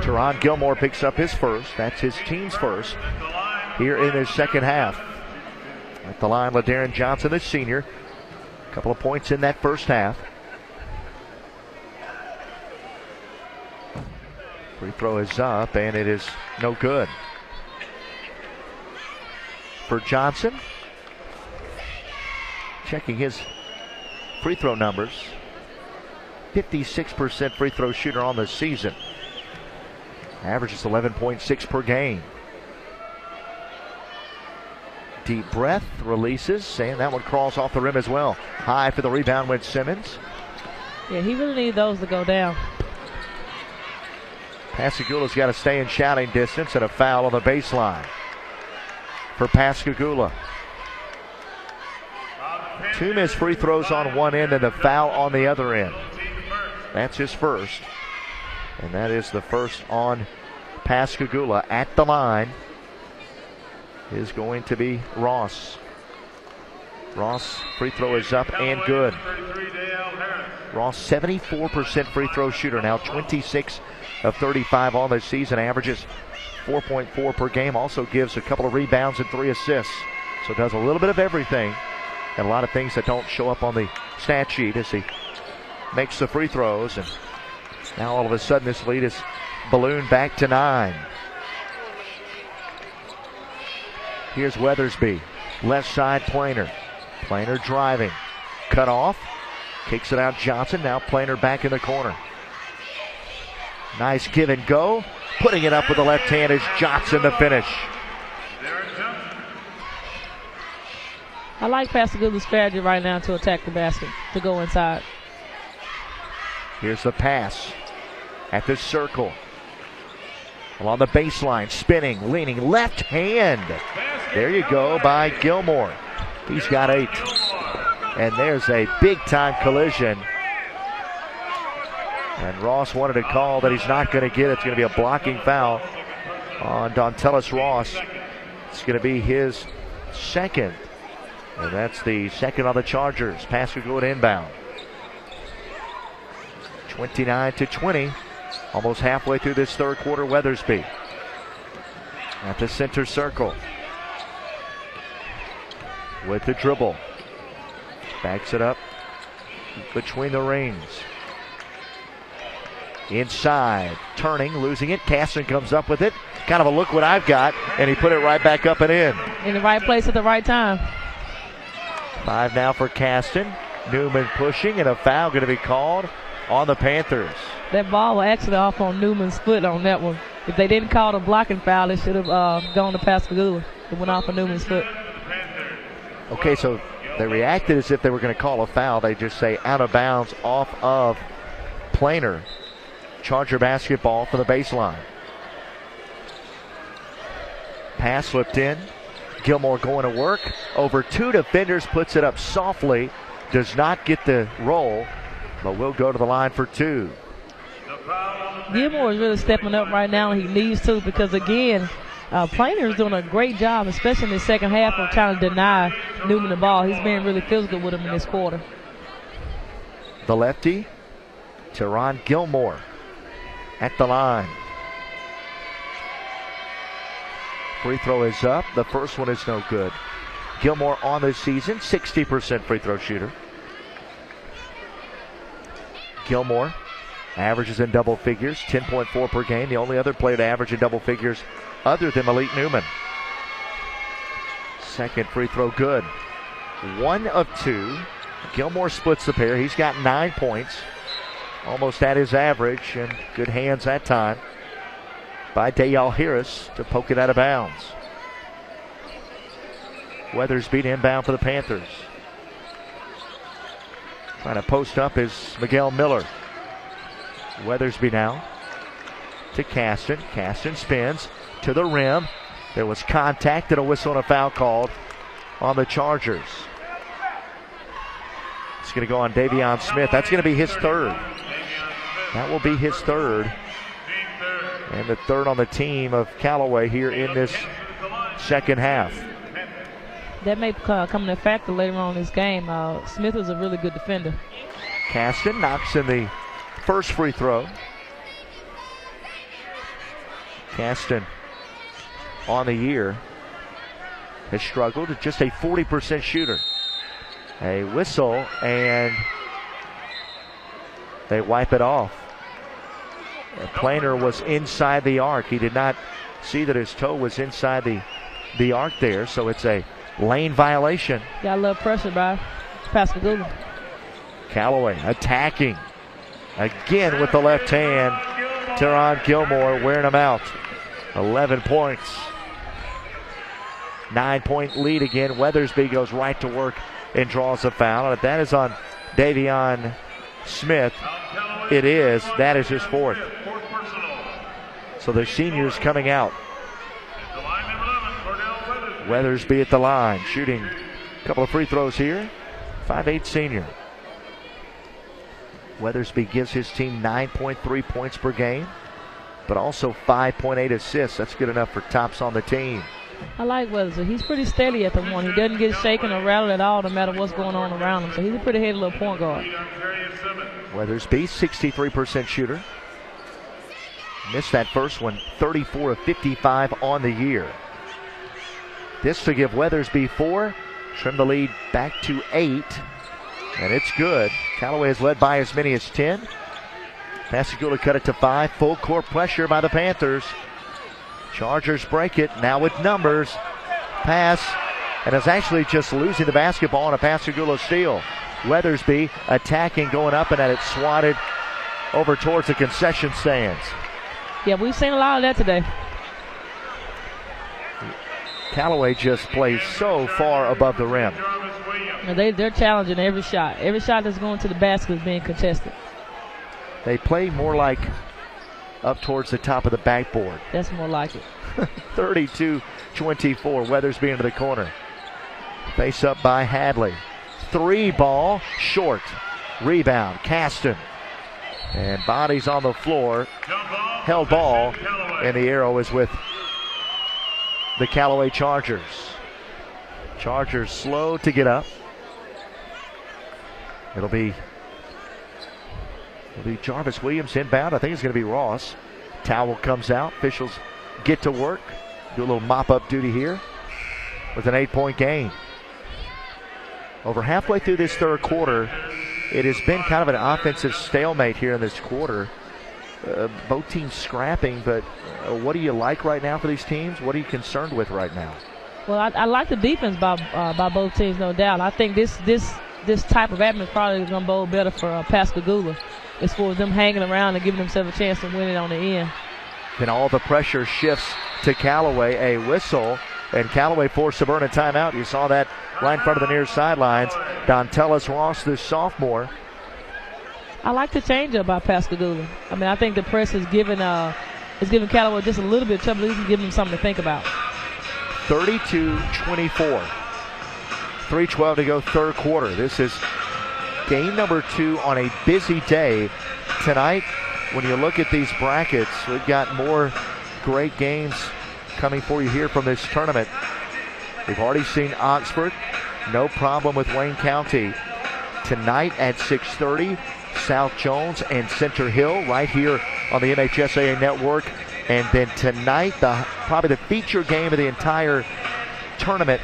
Teron Gilmore picks up his first. That's his team's first here in his second half. At the line, LaDarren Johnson, the senior. A couple of points in that first half. Free throw is up, and it is no good. For Johnson, checking his free throw numbers, 56% free throw shooter on the season. Averages 11.6 per game. Deep breath, releases, and that one crawls off the rim as well. High for the rebound with Simmons. Yeah, he really needs those to go down. Pascagoula's got to stay in shouting distance, and a foul on the baseline for Pascagoula. 2 missed free throws on one end and a foul on the other end. That's his first. And that is the first on Pascagoula. At the line is going to be Ross. Ross, free throw is up and good. Ross, 74% free throw shooter now, 26 of 35 on the season, averages 4.4 per game, also gives a couple of rebounds and 3 assists. So does a little bit of everything, and a lot of things that don't show up on the stat sheet as he makes the free throws. And now all of a sudden this lead is ballooned back to 9. Here's Weathersby, left side Planer. Planer driving, cut off, kicks it out Johnson, now Planer back in the corner. Nice give and go. Putting it up with the left hand is Johnson to finish. I like Pascagoula's strategy right now to attack the basket, to go inside. Here's the pass at the circle. Along the baseline, spinning, leaning, left hand. There you go by Gilmore. He's got 8. And there's a big-time collision. And Ross wanted a call that he's not going to get. It's going to be a blocking foul on Dontellis Ross. It's going to be his second. And that's the second on the Chargers. Pascagoula inbound. 29-20. Almost halfway through this third quarter, Weathersby. At the center circle. With the dribble. Backs it up between the rings. Inside, turning, losing it. Caston comes up with it. Kind of a look what I've got, and he put it right back up and in. In the right place at the right time. 5 now for Caston. Newman pushing, and a foul going to be called on the Panthers. That ball was actually off on Newman's foot on that one. If they didn't call the blocking foul, it should have gone to Pascagoula. It went off on Newman's foot. Okay, so they reacted as if they were going to call a foul. They just say out of bounds off of Planer. Charger basketball for the baseline. Pass slipped in. Gilmore going to work. Over 2 defenders, puts it up softly. Does not get the roll, but will go to the line for 2. Gilmore is really stepping up right now, and he needs to, because again, Planer is doing a great job, especially in the second half, of trying to deny Newman the ball. He's being really physical with him in this quarter. The lefty, Teron Gilmore, at the line. Free throw is up. The first one is no good. Gilmore on the season, 60% free throw shooter. Gilmore averages in double figures, 10.4 per game. The only other player to average in double figures other than Malik Newman. Second free throw good. 1 of 2. Gilmore splits the pair. He's got 9 points. Almost at his average, and good hands that time by Dayal Harris to poke it out of bounds. Weathersby inbound for the Panthers. Trying to post up is Miguel Miller. Weathersby now to Caston. Caston spins to the rim. There was contact and a whistle and a foul called on the Chargers. It's going to go on Davion Smith. That's going to be his third. That will be his third. And the third on the team of Callaway here in this second half. That may come into factor later on in this game. Smith is a really good defender. Caston knocks in the first free throw. Caston on the year has struggled, just a 40% shooter. A whistle, and they wipe it off. Planer was inside the arc. He did not see that his toe was inside the arc there, so it's a lane violation. Got a little pressure by Pascagoula. Callaway attacking again with the left hand. Teron Gilmore wearing him out. 11 points. 9-point lead again. Weathersby goes right to work and draws a foul. And that is on Davion Smith. It is. That is his fourth. So the seniors coming out. Weathersby at the line, shooting a couple of free throws here. 5'8" senior. Weathersby gives his team 9.3 points per game, but also 5.8 assists. That's good enough for tops on the team. I like Weathersby. He's pretty steady at the one. He doesn't get shaken or rattled at all, no matter what's going on around him. So he's a pretty heavy little point guard. Weathersby, 63% shooter. Missed that first one, 34 of 55 on the year. This to give Weathersby 4, trim the lead back to 8, and it's good. Callaway has led by as many as 10. Pascagoula cut it to 5. Full court pressure by the Panthers. Chargers break it, now with numbers. Pass, and is actually just losing the basketball on a Pascagoula steal. Weathersby attacking, going up and at it, swatted over towards the concession stands. Yeah, we've seen a lot of that today. Callaway just plays so far above the rim. And they're challenging every shot. Every shot that's going to the basket is being contested. They play more like up towards the top of the backboard. That's more like it. 32-24, Weathersby into the corner. Face up by Hadley. 3 ball, short. Rebound, Caston. And bodies on the floor. Held ball, and the arrow is with the Callaway Chargers. Chargers slow to get up. It'll be Jarvis Williams inbound. I think it's going to be Ross. Towel comes out. Officials get to work. Do a little mop-up duty here with an 8-point game. Over halfway through this third quarter, it has been kind of an offensive stalemate here in this quarter. Both teams scrapping, but what do you like right now for these teams? What are you concerned with right now? Well, I like the defense by both teams, no doubt. I think this type of atmosphere probably is going to bode better for Pascagoula as far as them hanging around and giving themselves a chance to win it on the end. Then all the pressure shifts to Callaway. A whistle, and Callaway forced to burn a timeout. You saw that right in front of the near sidelines. Dontellis Ross, the sophomore. I like the change-up by Pascagoula. I mean, I think the press is giving Callaway just a little bit of trouble, at least giving them something to think about. 32-24. 3:12 to go, third quarter. This is game number 2 on a busy day tonight. When you look at these brackets, we've got more great games coming for you here from this tournament. We've already seen Oxford, no problem with Wayne County. Tonight at 6:30, South Jones and Center Hill right here on the MHSAA network. And then tonight, probably the feature game of the entire tournament,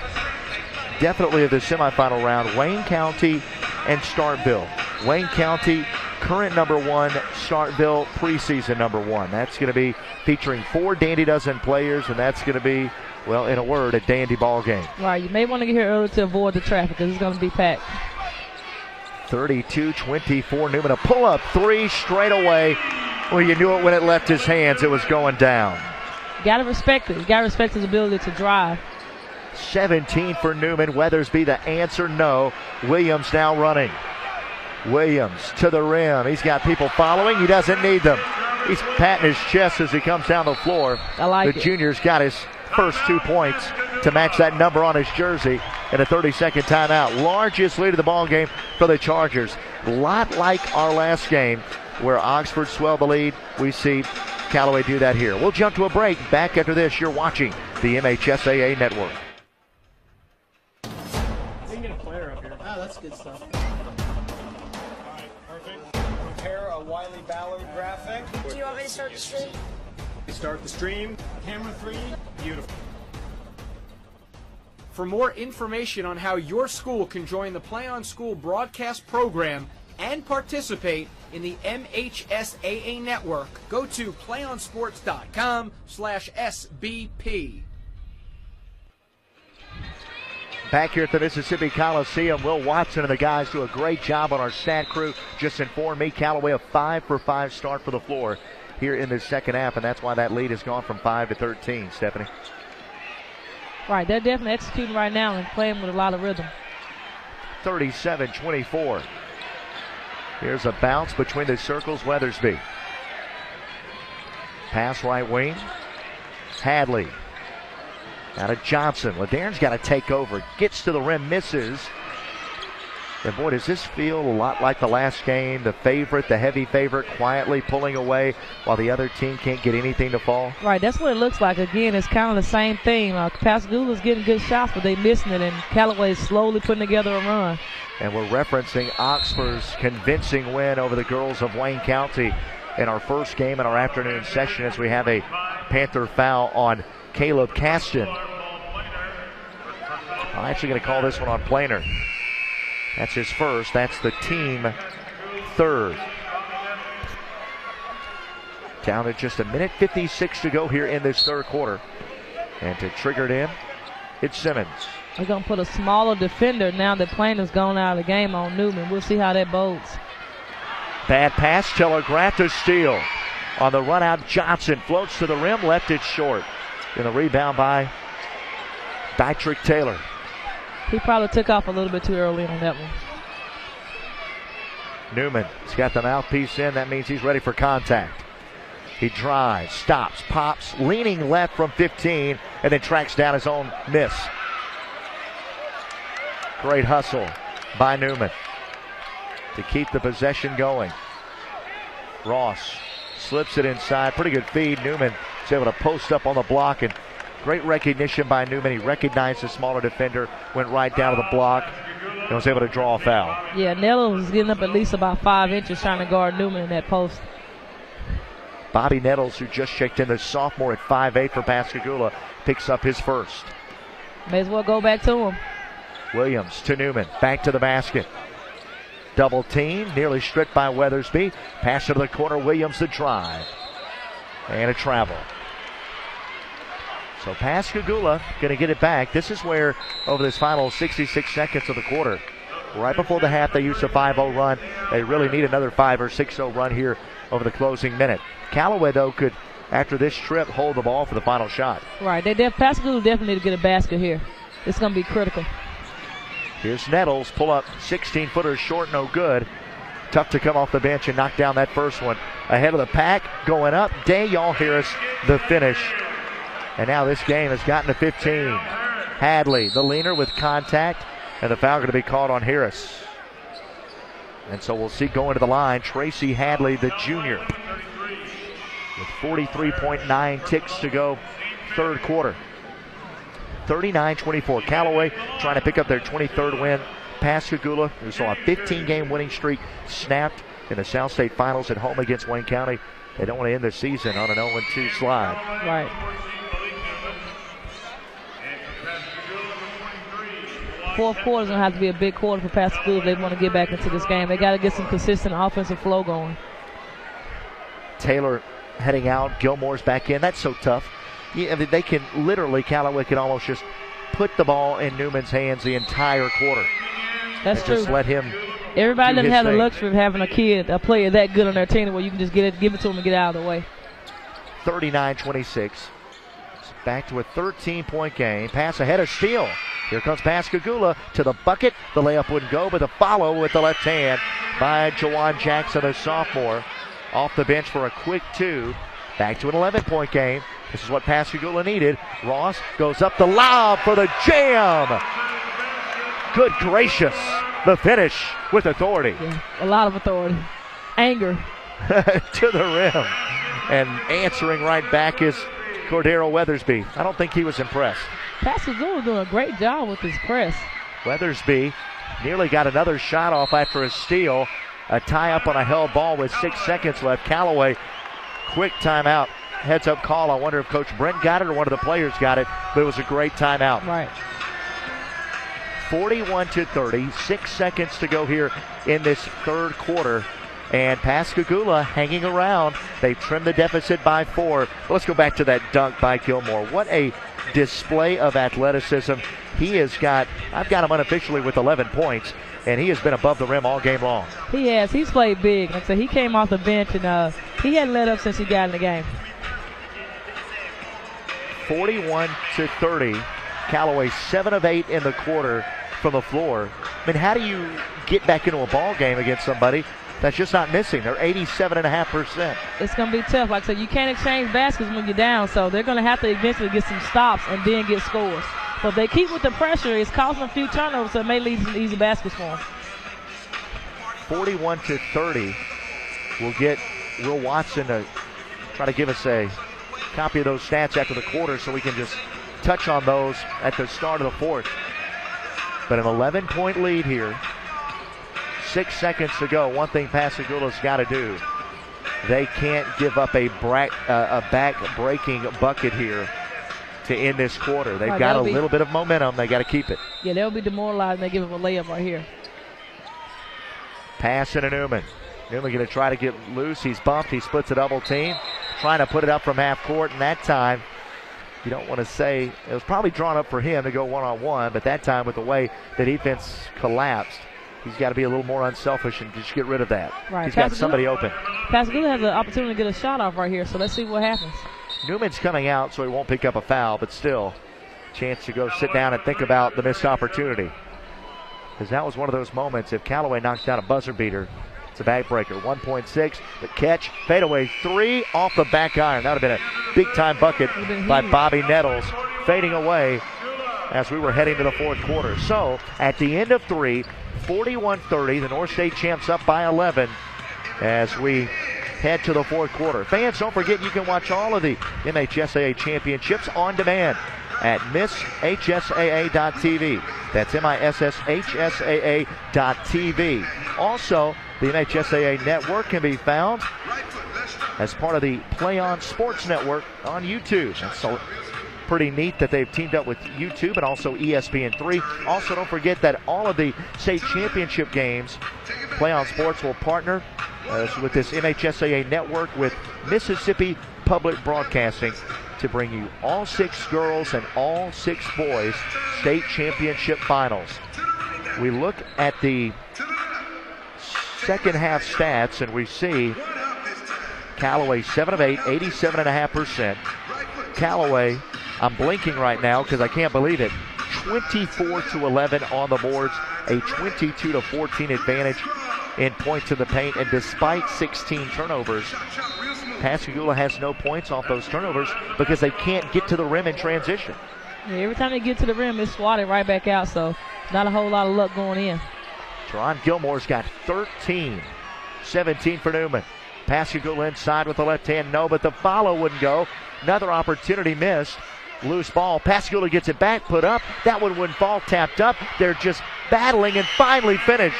definitely of the semifinal round, Wayne County and Starkville. Wayne County, current number 1, Starkville, preseason number 1. That's going to be featuring 4 Dandy Dozen players, and that's going to be, well, in a word, a dandy ball game. Right, you may want to get here early to avoid the traffic because it's going to be packed. 32-24, Newman, a pull-up 3 straight away. Well, you knew it when it left his hands. It was going down. Got to respect it. You got to respect his ability to drive. 17 for Newman. Weathersby, the answer no. Williams now running. Williams to the rim. He's got people following. He doesn't need them. He's patting his chest as he comes down the floor. I like it. The junior's got his first 2 points to match that number on his jersey in a 30-second timeout. Largest lead of the ball game for the Chargers. A lot like our last game where Oxford swelled the lead. We see Callaway do that here? We'll jump to a break. Back after this, you're watching the MHSAA Network. We can get a player up here. Oh, that's good stuff. All right, perfect. Prepare a Wiley Ballard graphic. Do you want me to start the stream? Start the stream. Camera 3. Beautiful. For more information on how your school can join the Play on School broadcast program and participate in the MHSAA network, go to playonsports.com/SBP. Back here at the Mississippi Coliseum, Will Watson and the guys do a great job on our stat crew. Just informed me Callaway a 5-for-5 start for the floor here in the second half, and that's why that lead has gone from 5 to 13, Stephanie. Right, they're definitely executing right now and playing with a lot of rhythm. 37-24. Here's a bounce between the circles, Weathersby. Pass right wing. Hadley. Out of Johnson. LeDarren's got to take over. Gets to the rim, misses. And boy, does this feel a lot like the last game. The favorite, the heavy favorite, quietly pulling away while the other team can't get anything to fall. Right, that's what it looks like. Again, it's kind of the same thing. Pascagoula's getting good shots, but they're missing it, and Callaway's slowly putting together a run. And we're referencing Oxford's convincing win over the girls of Wayne County in our first game in our afternoon session as we have a Panther foul on Caleb Caston. I'm actually going to call this one on Planer. That's his first. That's the team third. Down to just a minute 56 to go here in this third quarter. And to trigger it in, it's Simmons. They're going to put a smaller defender now that Planer's gone out of the game on Newman. We'll see how that bodes. Bad pass. Telegraph to steal. On the run out, Johnson floats to the rim, left it short. And the rebound by Dietrich Taylor. He probably took off a little bit too early on that one. Newman has got the mouthpiece in. That means he's ready for contact. He drives, stops, pops, leaning left from 15, and then tracks down his own miss. Great hustle by Newman to keep the possession going. Ross slips it inside. Pretty good feed. Newman is able to post up on the block, and great recognition by Newman. He recognized the smaller defender, went right down to the block, and was able to draw a foul. Yeah, Nello was getting up at least about 5 inches trying to guard Newman in that post. Bobby Nettles, who just checked in, the sophomore at 5'8" for Pascagoula, picks up his first. May as well go back to him. Williams to Newman, back to the basket. Double team, nearly stripped by Weathersby. Pass to the corner, Williams the drive. And a travel. So Pascagoula going to get it back. This is where, over this final 66 seconds of the quarter, right before the half, they used a 5-0 run. They really need another 5 or 6-0 run here over the closing minute. Callaway, though, could, after this trip, hold the ball for the final shot. Right. Pascagoula definitely need to get a basket here. It's going to be critical. Here's Nettles, pull up, 16-footer short, no good. Tough to come off the bench and knock down that first one. Ahead of the pack, going up, Dayall Harris, the finish. And now this game has gotten to 15. Hadley, the leaner with contact, and the foul going to be called on Harris. And so we'll see going to the line, Tracy Hadley, the junior, with 43.9 ticks to go, third quarter. 39-24. Callaway trying to pick up their 23rd win. Pascagoula, who saw a 15-game winning streak snapped in the South State Finals at home against Wayne County. They don't want to end the season on an 0-2 slide. Right. Fourth quarter is going to have to be a big quarter for Pascagoula if they want to get back into this game. They got to get some consistent offensive flow going. Taylor heading out. Gilmore's back in. That's so tough. Yeah, I mean, they can literally, Callaway can almost just put the ball in Newman's hands the entire quarter. That's true. Just let him. Everybody doesn't have the luxury of having a player that good on their team where you can just give it to him and get out of the way. 39-26. Back to a 13-point game. Pass ahead of steal. Here comes Pascagoula to the bucket. The layup wouldn't go, but the follow with the left hand by Jawan Jackson, a sophomore. Off the bench for a quick 2. Back to an 11-point game. This is what Pascagoula needed. Ross goes up the lob for the jam. Good gracious. The finish with authority. Yeah, a lot of authority. Anger. To the rim. And answering right back is Cordero Weathersby. I don't think he was impressed. Pascagoula doing a great job with his press. Weathersby nearly got another shot off after a steal. A tie-up on a held ball with 6 seconds left. Callaway, quick timeout. Heads-up call. I wonder if Coach Brent got it or one of the players got it, but it was a great timeout. Right. 41-30. 6 seconds to go here in this third quarter. And Pascagoula hanging around. They trimmed the deficit by 4. Let's go back to that dunk by Gilmore. What a display of athleticism. He has got, I've got him unofficially with 11 points, and he has been above the rim all game long. He has. He's played big. Like I said, he came off the bench, and he hadn't let up since he got in the game. 41-30. Callaway 7 of 8 in the quarter from the floor. I mean, how do you get back into a ball game against somebody that's just not missing? They're 87.5%. It's going to be tough. Like I said, you can't exchange baskets when you're down, so they're going to have to eventually get some stops and then get scores. But if they keep with the pressure, it's causing a few turnovers, so it may lead to some easy baskets for them. 41-30. We'll get Will Watson to try to give us a copy of those stats after the quarter so we can just touch on those at the start of the fourth. But an 11-point lead here. 6 seconds to go. One thing Pascagoula's got to do. They can't give up a back-breaking bucket here to end this quarter. They've got a little bit of momentum. They got to keep it. Yeah, they'll be demoralized and they give him a layup right here. Pass into Newman. Newman going to try to get loose. He's bumped. He splits a double team. Trying to put it up from half court, and that time, you don't want to say, it was probably drawn up for him to go one-on-one, but that time with the way the defense collapsed, he's got to be a little more unselfish and just get rid of that. Right. He's got somebody open. Pascagoula has an opportunity to get a shot off right here, so let's see what happens. Newman's coming out, so he won't pick up a foul, but still, chance to go sit down and think about the missed opportunity. Because that was one of those moments, if Callaway knocks down a buzzer beater, it's a backbreaker. 1.6, the catch, fadeaway 3 off the back iron. That would have been a big-time bucket by Bobby Nettles, fading away as we were heading to the fourth quarter. So, at the end of 3, 41-30, the North State champs up by 11 as we head to the fourth quarter. Fans, don't forget you can watch all of the MHSAA championships on demand at MHSAA.tv. That's MISSHSAA.tv. Also, the MHSAA network can be found as part of the Play On Sports Network on YouTube. That's so pretty neat that they've teamed up with YouTube and also ESPN3. Also, don't forget that all of the state championship games, Play On Sports will partner with this MHSAA network with Mississippi Public Broadcasting to bring you all 6 girls and all 6 boys state championship finals. We look at the second half stats and we see Callaway 7 of 8, 87.5%. Callaway, I'm blinking right now because I can't believe it, 24-11 on the boards, a 22-14 advantage in points in the paint, and despite 16 turnovers, Pascagoula has no points off those turnovers because they can't get to the rim in transition. Yeah, every time they get to the rim, it's swatted right back out, so not a whole lot of luck going in. Teron Gilmore's got 13. 17 for Newman. Pascagoula inside with the left hand, no, but the follow wouldn't go. Another opportunity missed. Loose ball. Pascagoula gets it back, put up. That one wouldn't fall, tapped up. They're just battling and finally finish.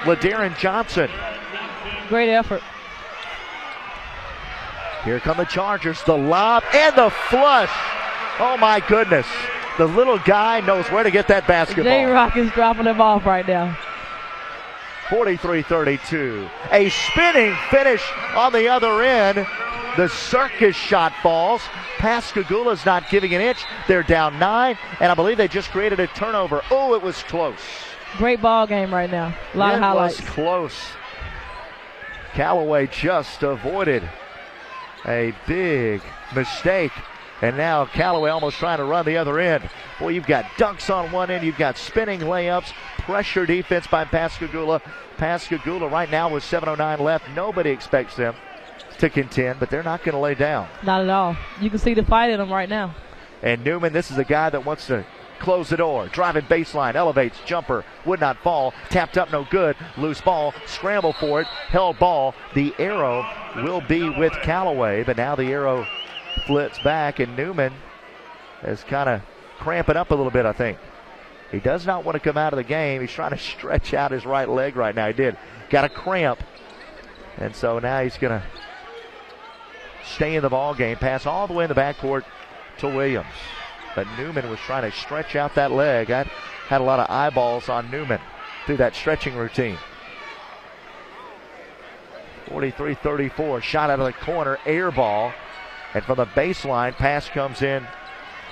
LaDarren Johnson. Great effort. Here come the Chargers. The lob and the flush. Oh, my goodness. The little guy knows where to get that basketball. J-Rock is dropping them off right now. 43-32. A spinning finish on the other end. The circus shot falls. Pascagoula's not giving an inch. They're down 9, and I believe they just created a turnover. Oh, it was close. Great ball game right now. A lot of highlights. It was close. Callaway just avoided a big mistake. And now Callaway almost trying to run the other end. Boy, you've got dunks on one end. You've got spinning layups. Pressure defense by Pascagoula. Pascagoula right now with 7:09 left. Nobody expects them to contend, but they're not going to lay down. Not at all. You can see the fight in them right now. And Newman, this is a guy that wants to close the door. Driving baseline, elevates, jumper, would not fall. Tapped up, no good. Loose ball, scramble for it, held ball. The arrow will be with Callaway, but now the arrow flips back, and Newman is kind of cramping up a little bit, I think. He does not want to come out of the game. He's trying to stretch out his right leg right now. He did. Got a cramp. And so now he's going to stay in the ball game. Pass all the way in the backcourt to Williams. But Newman was trying to stretch out that leg. I had a lot of eyeballs on Newman through that stretching routine. 43-34. Shot out of the corner. Air ball. And from the baseline, pass comes in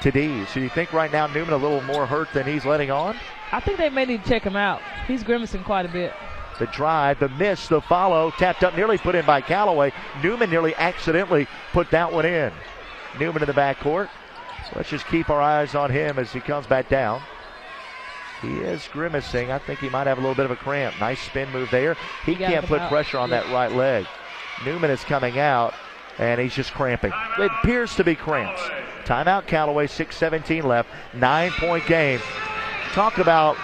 to D. So you think right now Newman a little more hurt than he's letting on? I think they may need to check him out. He's grimacing quite a bit. The drive, the miss, the follow, tapped up, nearly put in by Callaway. Newman nearly accidentally put that one in. Newman in the backcourt. So let's just keep our eyes on him as he comes back down. He is grimacing. I think he might have a little bit of a cramp. Nice spin move there. He can't put pressure on that right leg. Newman is coming out, and he's just cramping. It appears to be cramps. Timeout Callaway, 6:17 left. 9-point game. Talk about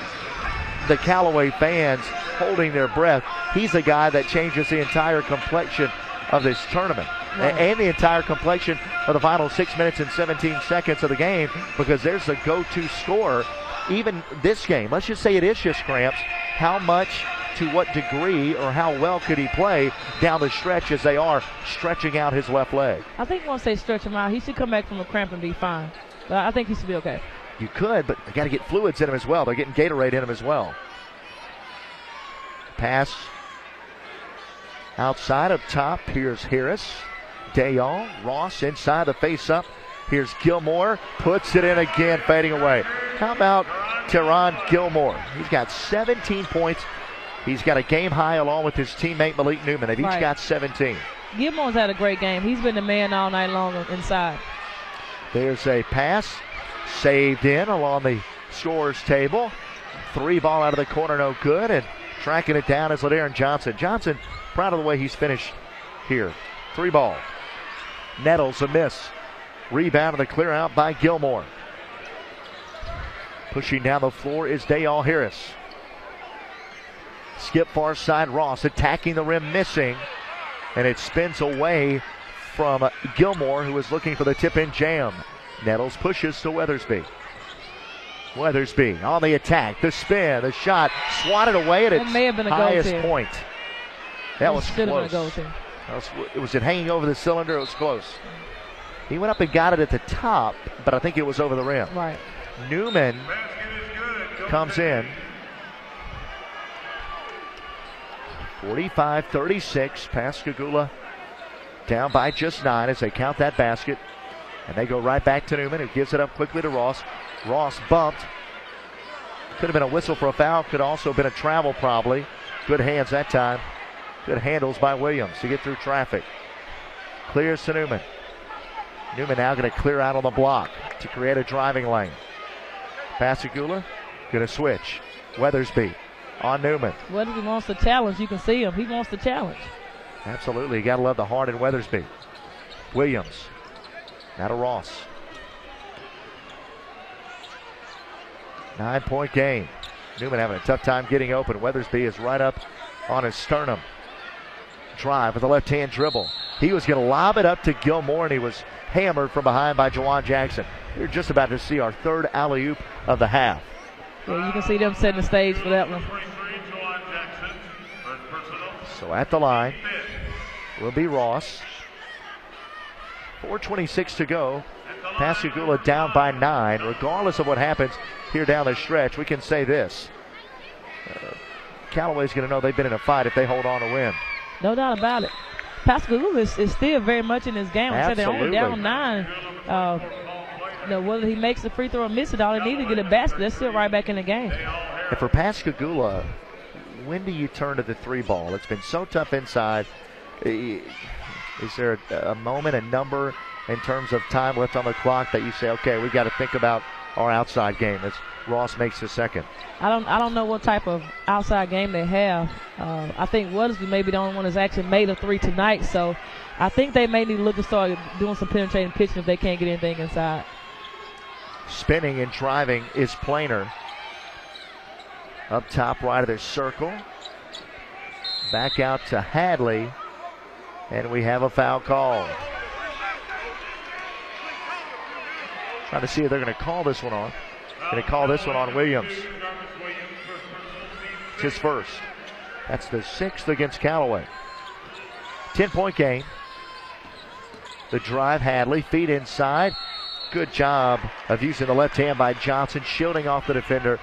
the Callaway fans holding their breath. He's the guy that changes the entire complexion of this tournament. Right. And the entire complexion of the final 6 minutes and 17 seconds of the game, because there's the go-to scorer. Even this game, let's just say it is just cramps. How much, to what degree, or how well could he play down the stretch as they are stretching out his left leg? I think once they stretch him out, he should come back from a cramp and be fine. But I think he should be okay. You could, but they got to get fluids in him as well. They're getting Gatorade in him as well. Pass outside up top. Here's Harris. Dayall. Ross inside the face-up. Here's Gilmore. Puts it in again, fading away. How about Teron Gilmore? He's got 17 points. He's got a game high along with his teammate Malik Newman. They've each got 17. Gilmore's had a great game. He's been the man all night long inside. There's a pass saved in along the scorer's table. 3 ball out of the corner, no good. And tracking it down is LaDaron Johnson. Johnson, proud of the way he's finished here. 3 ball. Nettles, a miss. Rebound and the clear out by Gilmore. Pushing down the floor is Dayall Harris. Skip far side, Ross attacking the rim, missing. And it spins away from Gilmore, who is looking for the tip-in jam. Nettles pushes to Weathersby. Weathersby on the attack, the spin, the shot, swatted away at its highest point. That was close. Was it hanging over the cylinder? It was close. He went up and got it at the top, but I think it was over the rim. Right. Newman comes in. 45-36. Pascagoula down by just 9 as they count that basket. And they go right back to Newman, who gives it up quickly to Ross. Ross bumped. Could have been a whistle for a foul. Could also have been a travel probably. Good hands that time. Good handles by Williams to get through traffic. Clears to Newman. Newman now going to clear out on the block to create a driving lane. Pascagoula going to switch. Weathersby on Newman. Weathersby wants the challenge. You can see him. He wants the challenge. Absolutely. You got to love the heart in Weathersby. Williams. Now to Ross. 9-point game. Newman having a tough time getting open. Weathersby is right up on his sternum. Drive with a left-hand dribble. He was going to lob it up to Gilmore, and he was hammered from behind by Jawan Jackson. We're just about to see our third alley-oop of the half. Yeah, you can see them setting the stage for that one. So at the line will be Ross. 4:26 to go. Pascagoula down by 9. Regardless of what happens here down the stretch, we can say this. Callaway's going to know they've been in a fight if they hold on to win. No doubt about it. Pascagoula is still very much in this game. I said they're only down 9. Whether he makes the free throw or misses it, all they need to get a basket. They're still right back in the game. And for Pascagoula, when do you turn to the 3 ball? It's been so tough inside. Is there a moment, a number in terms of time left on the clock that you say, okay, we got to think about our outside game as Ross makes the second? I don't know what type of outside game they have. I think Weathersby may be the only one that's actually made a 3 tonight, so I think they may need to look to start doing some penetrating pitching if they can't get anything inside. Spinning and driving is Planer. Up top right of their circle. Back out to Hadley. And we have a foul call. Trying to see if they're going to call this one on. Going to call this one on Williams. It's his first. That's the 6th against Callaway. 10-point game. The drive, Hadley, feet inside. Good job of using the left hand by Johnson, shielding off the defender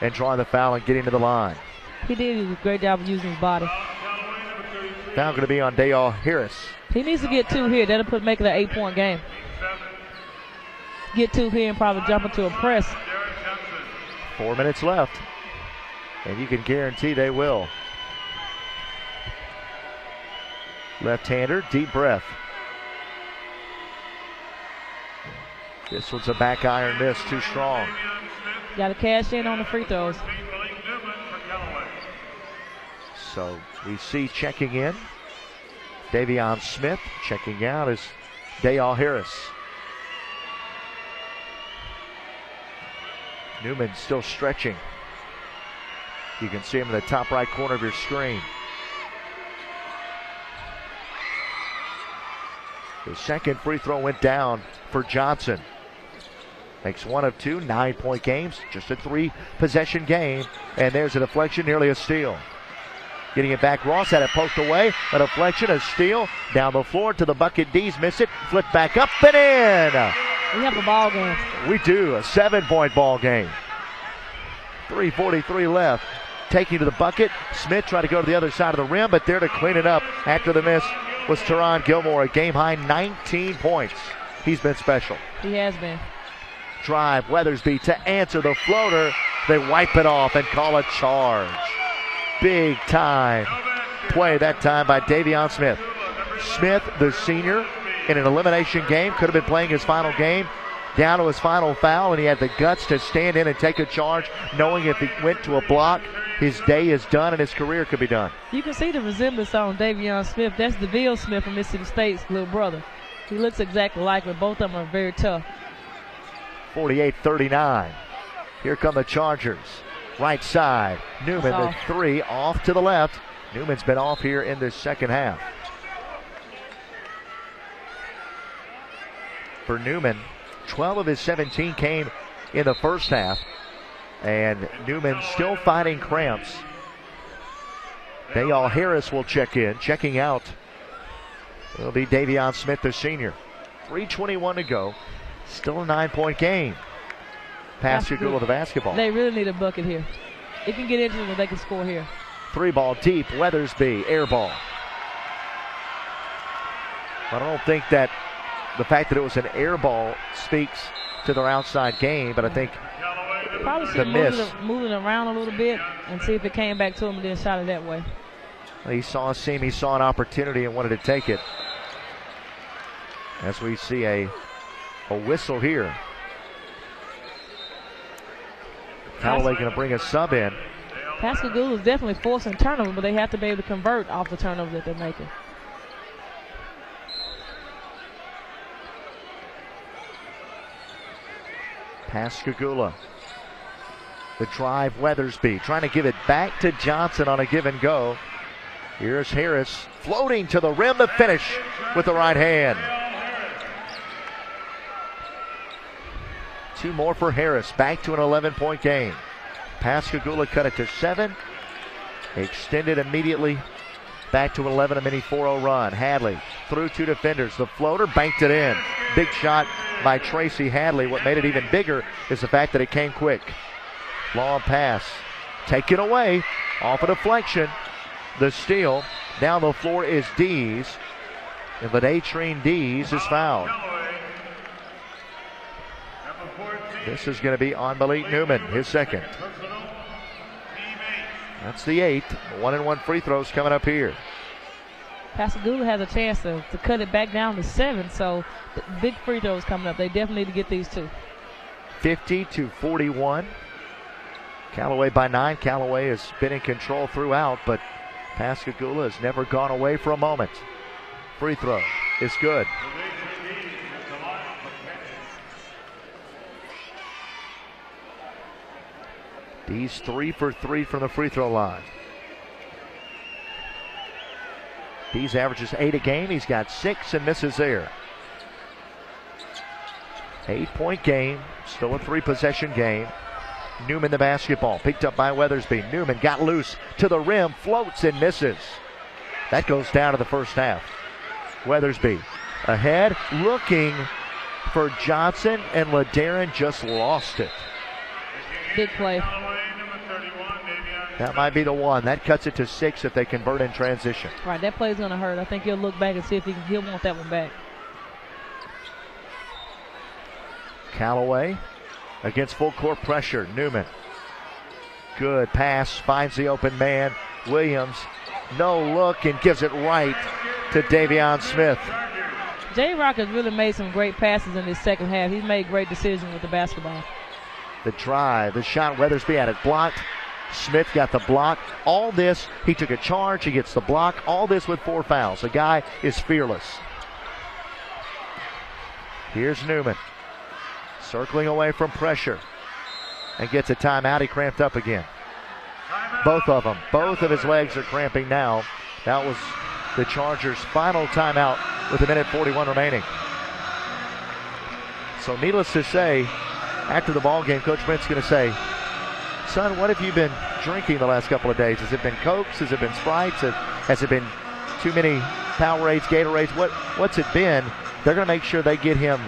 and drawing the foul and getting to the line. He did a great job of using his body. Foul going to be on Dale Harris. He needs to get 2 here. That'll make it an 8-point game. Get 2 here and probably jump into a press. 4 minutes left. And you can guarantee they will. Left-hander, deep breath. This one's a back iron miss, too strong. Got to cash in on the free throws. So we see checking in Davion Smith. Checking out is Dale Harris. Newman still stretching. You can see him in the top right corner of your screen. The second free throw went down for Johnson. Makes 1 of 2, 9-point games, just a 3-possession game. And there's a deflection, nearly a steal. Getting it back, Ross had it poked away. A deflection, a steal. Down the floor to the bucket, D's miss it. Flip back up and in. We have a ball game. We do, a 7-point ball game. 3:43 left. Taking to the bucket. Smith tried to go to the other side of the rim, but there to clean it up after the miss was Teron Gilmore. A game-high 19 points. He's been special. He has been. Drive, Weathersby to answer the floater. They wipe it off and call a charge. Big time play that time by Davion Smith. Smith, the senior, in an elimination game, could have been playing his final game, down to his final foul, and he had the guts to stand in and take a charge, knowing if he went to a block, his day is done and his career could be done. You can see the resemblance on Davion Smith. That's DeVille Smith from Mississippi State's little brother. He looks exactly like him. Both of them are very tough. 48-39. Here come the Chargers. Right side. Newman, the 3 off to the left. Newman's been off here in this second half. For Newman, 12 of his 17 came in the first half. And Newman still fighting cramps. Dale Harris will check in. Checking out will be Davion Smith, the senior. 3:21 to go. Still a 9-point game. Pascagoula the basketball. They really need a bucket here. It can get into it, they can score here. 3-ball deep. Weathersby, air ball. I don't think that the fact that it was an air ball speaks to their outside game, but I think probably should move it around a little bit and see if it came back to him and then shot it that way. He saw a seam, he saw an opportunity and wanted to take it. As we see a whistle here. Callaway going to bring a sub in. Pascagoula is definitely forcing turnover, but they have to be able to convert off the turnover that they're making. Pascagoula. The drive, Weathersby trying to give it back to Johnson on a give and go. Here's Harris floating to the rim to finish with the right hand. 2 more for Harris. Back to an 11-point game. Pascagoula cut it to 7. Extended immediately back to an 11, a mini 4-0 run. Hadley through 2 defenders. The floater banked it in. Big shot by Tracy Hadley. What made it even bigger is the fact that it came quick. Long pass. Taken away. Off a deflection. The steal. Down the floor is Dees. And Ladatrine Dees is fouled. This is going to be on Malik Newman, his second. That's the 8th. 1-and-1 free throws coming up here. Pascagoula has a chance to cut it back down to 7, so the big free throws coming up. They definitely need to get these 2. 50-41. Callaway by 9. Callaway has been in control throughout, but Pascagoula has never gone away for a moment. Free throw is good. He's 3 for 3 from the free throw line. He's averages 8 a game. He's got 6 and misses there. 8-point game, still a 3-possession game. Newman the basketball, picked up by Weathersby. Newman got loose to the rim, floats and misses. That goes down to the first half. Weathersby ahead, looking for Johnson, and LaDarren just lost it. Big play. That might be the one. That cuts it to 6 if they convert in transition. Right, that play's going to hurt. I think he'll look back and see if he'll want that one back. Callaway against full court pressure. Newman. Good pass. Finds the open man. Williams. No look and gives it right to Davion Smith. J-Rock has really made some great passes in this second half. He's made great decisions with the basketball. The drive. The shot. Weathersby had it blocked. Smith got the block. All this, he took a charge. He gets the block. All this with 4 fouls. The guy is fearless. Here's Newman. Circling away from pressure. And gets a timeout. He cramped up again. Both of them. Both of his legs are cramping now. That was the Chargers' final timeout with 1:41 remaining. So needless to say, after the ball game, Coach Brent's going to say, son, what have you been drinking the last couple of days? Has it been Cokes? Has it been Sprites? Has it been too many Powerades, Gatorades? What's it been? They're going to make sure they get him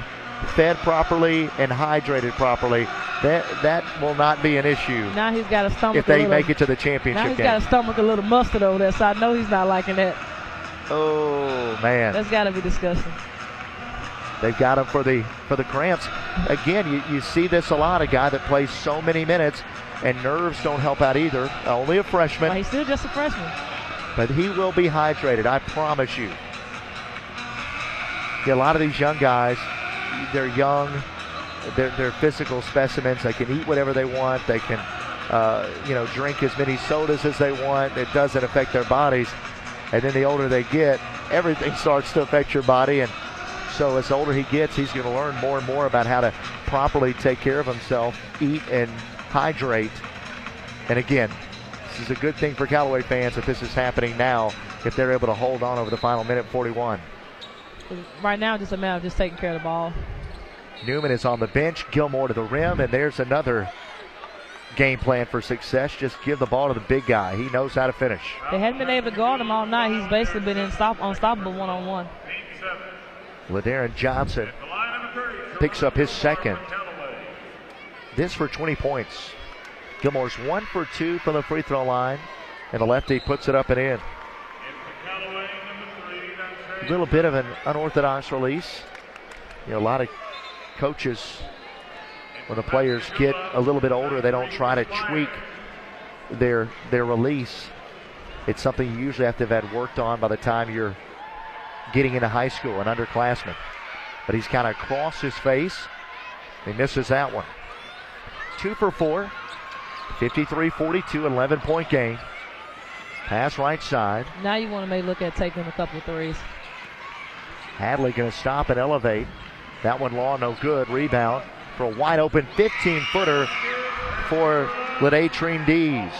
fed properly and hydrated properly. That will not be an issue. Now he's got a stomach. If they make it to the championship game. Now he's got a stomach a little mustard over there, so I know he's not liking that. Oh man, that's got to be disgusting. They've got him for the cramps. Again, you see this a lot. A guy that plays so many minutes, and nerves don't help out either. Only a freshman. Well, he's still just a freshman. But he will be hydrated, I promise you. A lot of these young guys, they're young. They're physical specimens. They can eat whatever they want. They can, drink as many sodas as they want. It doesn't affect their bodies. And then the older they get, everything starts to affect your body. And so as the older he gets, he's going to learn more and more about how to properly take care of himself, eat and hydrate. And again, this is a good thing for Callaway fans if this is happening now, if they're able to hold on over the final 1:41. Right now, just a matter of just taking care of the ball. Newman is on the bench. Gilmore to the rim, and there's another game plan for success. Just give the ball to the big guy. He knows how to finish. They haven't been able to guard him all night. He's basically been unstoppable one-on-one. LaDarren Johnson picks up his second. This for 20 points. Gilmore's 1 for 2 from the free throw line, and the lefty puts it up and in. A little bit of an unorthodox release. A lot of coaches, when the players get a little bit older, they don't try to tweak their release. It's something you usually have to have had worked on by the time you're getting into high school, an underclassman. But he's kind of crossed his face. He misses that one. 2 for 4, 53-42, 11-point game. Pass right side. Now you want to maybe look at taking a couple of threes. Hadley going to stop and elevate. That one long, no good. Rebound for a wide open 15-footer for LaDarren Dees.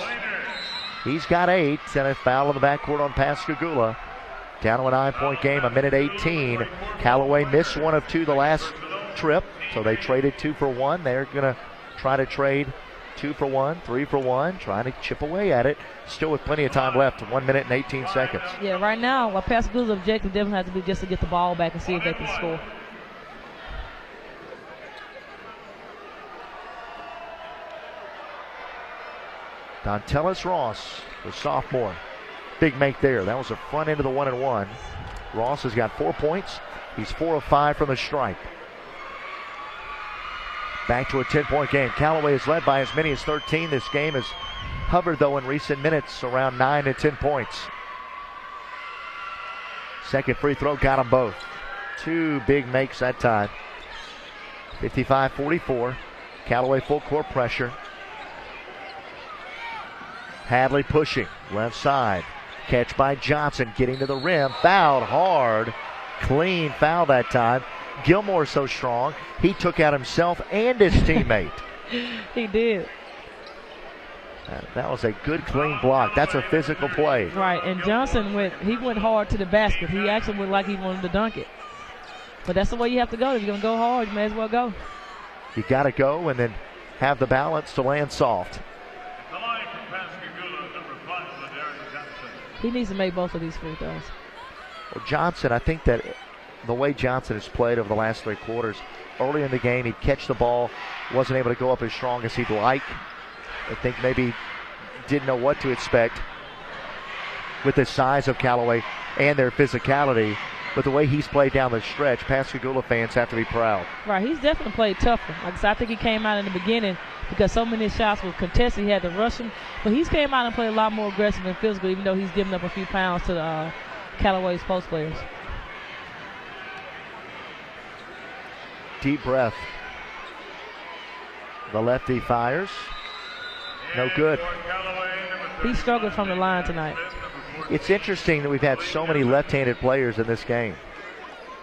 He's got 8 and a foul in the backcourt on Pascagoula. Down to a 9-point game, 1:18. Callaway missed 1 of 2 the last trip, so they traded 2 for 1. They're going to try to trade 2 for 1, 3 for 1, trying to chip away at it. Still with plenty of time left, 1 minute and 18 seconds. Yeah, right now, what Pascagoula's objective doesn't have to be just to get the ball back and see if they can score. Dontellis Ross, the sophomore. Big make there. That was the front end of the 1-and-1. Ross has got 4 points. He's 4 of 5 from the stripe. Back to a 10-point game. Callaway is led by as many as 13. This game has hovered, though, in recent minutes around 9 to 10 points. Second free throw got them both. 2 big makes that time. 55-44. Callaway full court pressure. Hadley pushing, left side. Catch by Johnson, getting to the rim. Fouled hard. Clean foul that time. Gilmore so strong, he took out himself and his teammate. He did. That was a good, clean block. That's a physical play. Right, and Johnson went hard to the basket. He actually looked like he wanted to dunk it. But that's the way you have to go. If you're going to go hard, you may as well go. You got to go and then have the balance to land soft. He needs to make both of these free throws. Well, Johnson, I think that the way Johnson has played over the last 3 quarters, early in the game, he'd catch the ball, wasn't able to go up as strong as he'd like. I think maybe didn't know what to expect with the size of Callaway and their physicality. But the way he's played down the stretch, Pascagoula fans have to be proud. Right, he's definitely played tougher. Like I said, I think he came out in the beginning because so many shots were contested. He had to rush them. But he's came out and played a lot more aggressive and physical, even though he's given up a few pounds to the Callaway's post players. Deep breath. The lefty fires. No good. He struggled from the line tonight. It's interesting that we've had so many left-handed players in this game.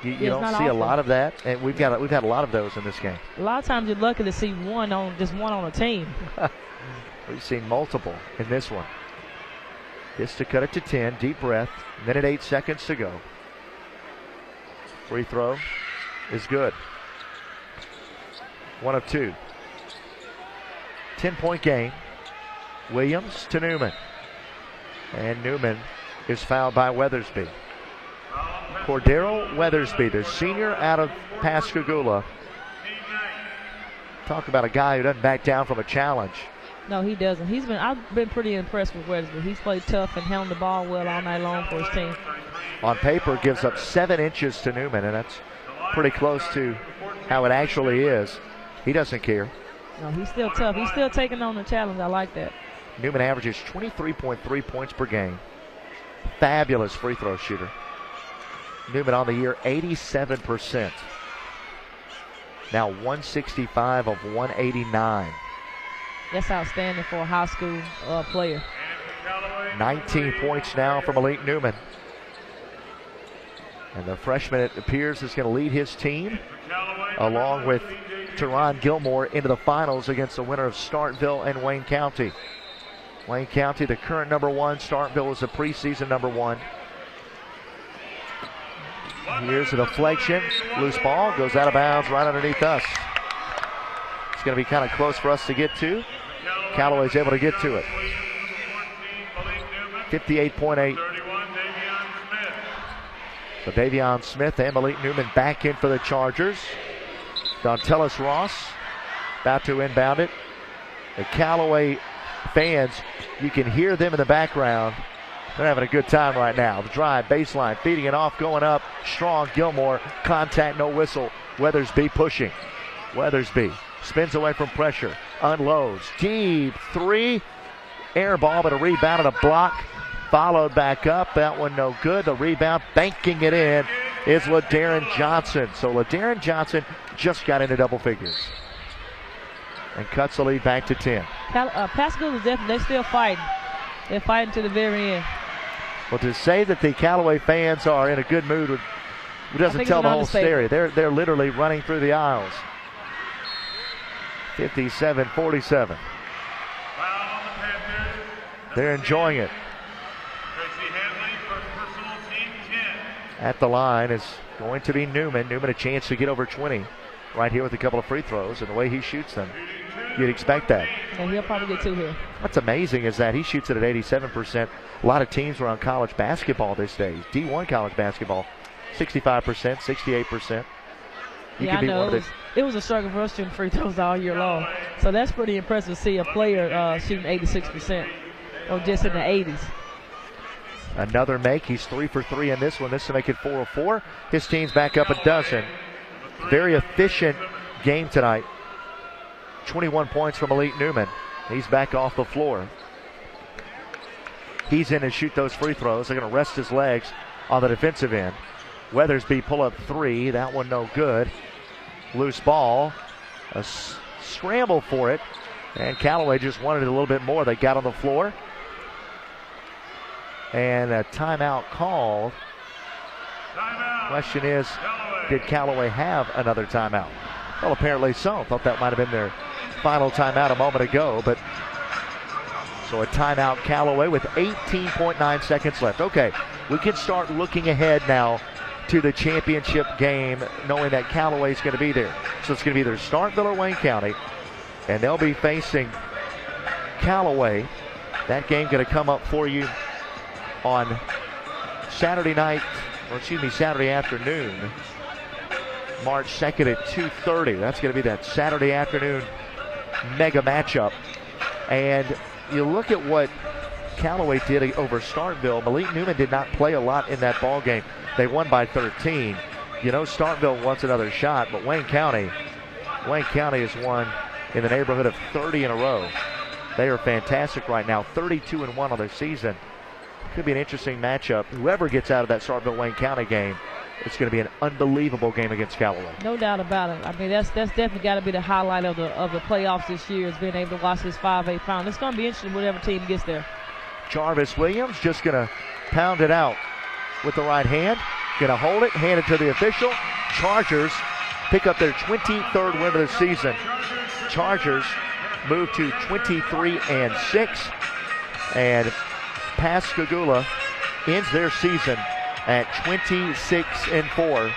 You don't see often. a lot of that, and we've had a lot of those in this game. A lot of times you're lucky to see one on a team. We've seen multiple in this one. This to cut it to 10. Deep breath. Minute 8 seconds to go. Free throw is good. 1 of 2. 10-point game. Williams to Newman. And Newman is fouled by Weathersby. Cordero Weathersby, the senior out of Pascagoula. Talk about a guy who doesn't back down from a challenge. No, he doesn't. I've been pretty impressed with Weathersby. He's played tough and handled the ball well all night long for his team. On paper, gives up 7 inches to Newman, and that's pretty close to how it actually is. He doesn't care. No, he's still tough. He's still taking on the challenge. I like that. Newman averages 23.3 points per game. Fabulous free throw shooter. Newman on the year, 87%. Now 165 of 189. That's outstanding for a high school player. 19 points now from Malik Newman. And the freshman, it appears, is going to lead his team, along with Teron Gilmore, into the finals against the winner of Starkville and Wayne County. Wayne County, the current number 1. Starkville is the preseason number 1. Here's a deflection. Loose ball goes out of bounds right underneath us. It's going to be kind of close for us to get to. Callaway's able to get to it. 58.8. So Davion Smith and Malik Newman back in for the Chargers. Dontellis Ross about to inbound it. The Callaway fans, you can hear them in the background. They're having a good time right now. The drive, baseline, feeding it off, going up. Strong, Gilmore, contact, no whistle. Weathersby pushing. Weathersby spins away from pressure, unloads. Deep 3. Air ball, but a rebound and a block. Followed back up. That one no good. The rebound, banking it in, is LaDarren Johnson. So LaDarren Johnson just got into double figures and cuts the lead back to 10. Pascagoula is definitely, they're still fighting. They're fighting to the very end. Well, to say that the Callaway fans are in a good mood doesn't tell the whole story. They're literally running through the aisles. 57-47. They're enjoying it. At the line is going to be Newman. Newman a chance to get over 20 right here with a couple of free throws, and the way he shoots them, you'd expect that. And he'll probably get 2 here. What's amazing is that he shoots it at 87%. A lot of teams are on college basketball these days. D1 college basketball, 65%, 68%. I know. It was a struggle for us shooting free throws all year long. So that's pretty impressive to see a player shooting 86% or just in the 80s. Another make. He's 3 for 3 in this one. This will make it 4 of 4. His team's back up a dozen. Very efficient game tonight. 21 points from Malik Newman. He's back off the floor. He's in to shoot those free throws. They're going to rest his legs on the defensive end. Weathersby pull up 3. That one no good. Loose ball. A scramble for it. And Callaway just wanted it a little bit more. They got on the floor. And a timeout called. Question is, did Callaway have another timeout? Well, apparently so. Thought that might have been their final timeout a moment ago, but So a timeout, Callaway, with 18.9 seconds left. Okay, we can start looking ahead now to the championship game, knowing that Callaway is going to be there. So it's going to be either Starkville or Wayne County, and they'll be facing Callaway. That game going to come up for you on Saturday afternoon, March 2nd at 2:30. That's going to be that Saturday afternoon mega matchup. And you look at what Callaway did over Starkville. Malik Newman did not play a lot in that ball game. They won by 13. You know, Starkville wants another shot, but Wayne County has won in the neighborhood of 30 in a row. They are fantastic right now, 32-1 on their season. Could be an interesting matchup. Whoever gets out of that Starkville-Wayne County game, it's going to be an unbelievable game against Callaway. No doubt about it. I mean, that's definitely got to be the highlight of the playoffs this year, is being able to watch this 5A final. It's going to be interesting whatever team gets there. Jarvis Williams just going to pound it out with the right hand. Going to hold it, hand it to the official. Chargers pick up their 23rd win of the season. Chargers move to 23-6. And Pascagoula ends their season at 26-4.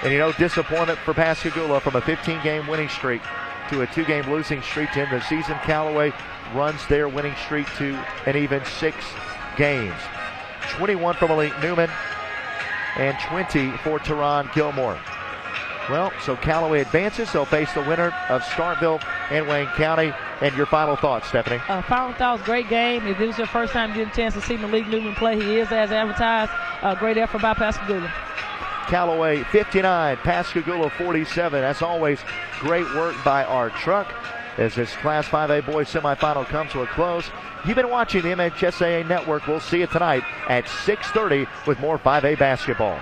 And you know, disappointment for Pascagoula from a 15-game winning streak to a 2-game losing streak to end the season. Callaway runs their winning streak to an even 6 games. 21 for Malik Newman and 20 for Teron Gilmore. Well, so Callaway advances. They'll face the winner of Starkville and Wayne County. And your final thoughts, Stephanie? Final thoughts, great game. If it was your first time getting a chance to see Malik Newman play, he is as advertised. Great effort by Pascagoula. Callaway 59, Pascagoula 47. As always, great work by our truck as this Class 5A boys semifinal comes to a close. You've been watching the MHSAA Network. We'll see you tonight at 6:30 with more 5A basketball.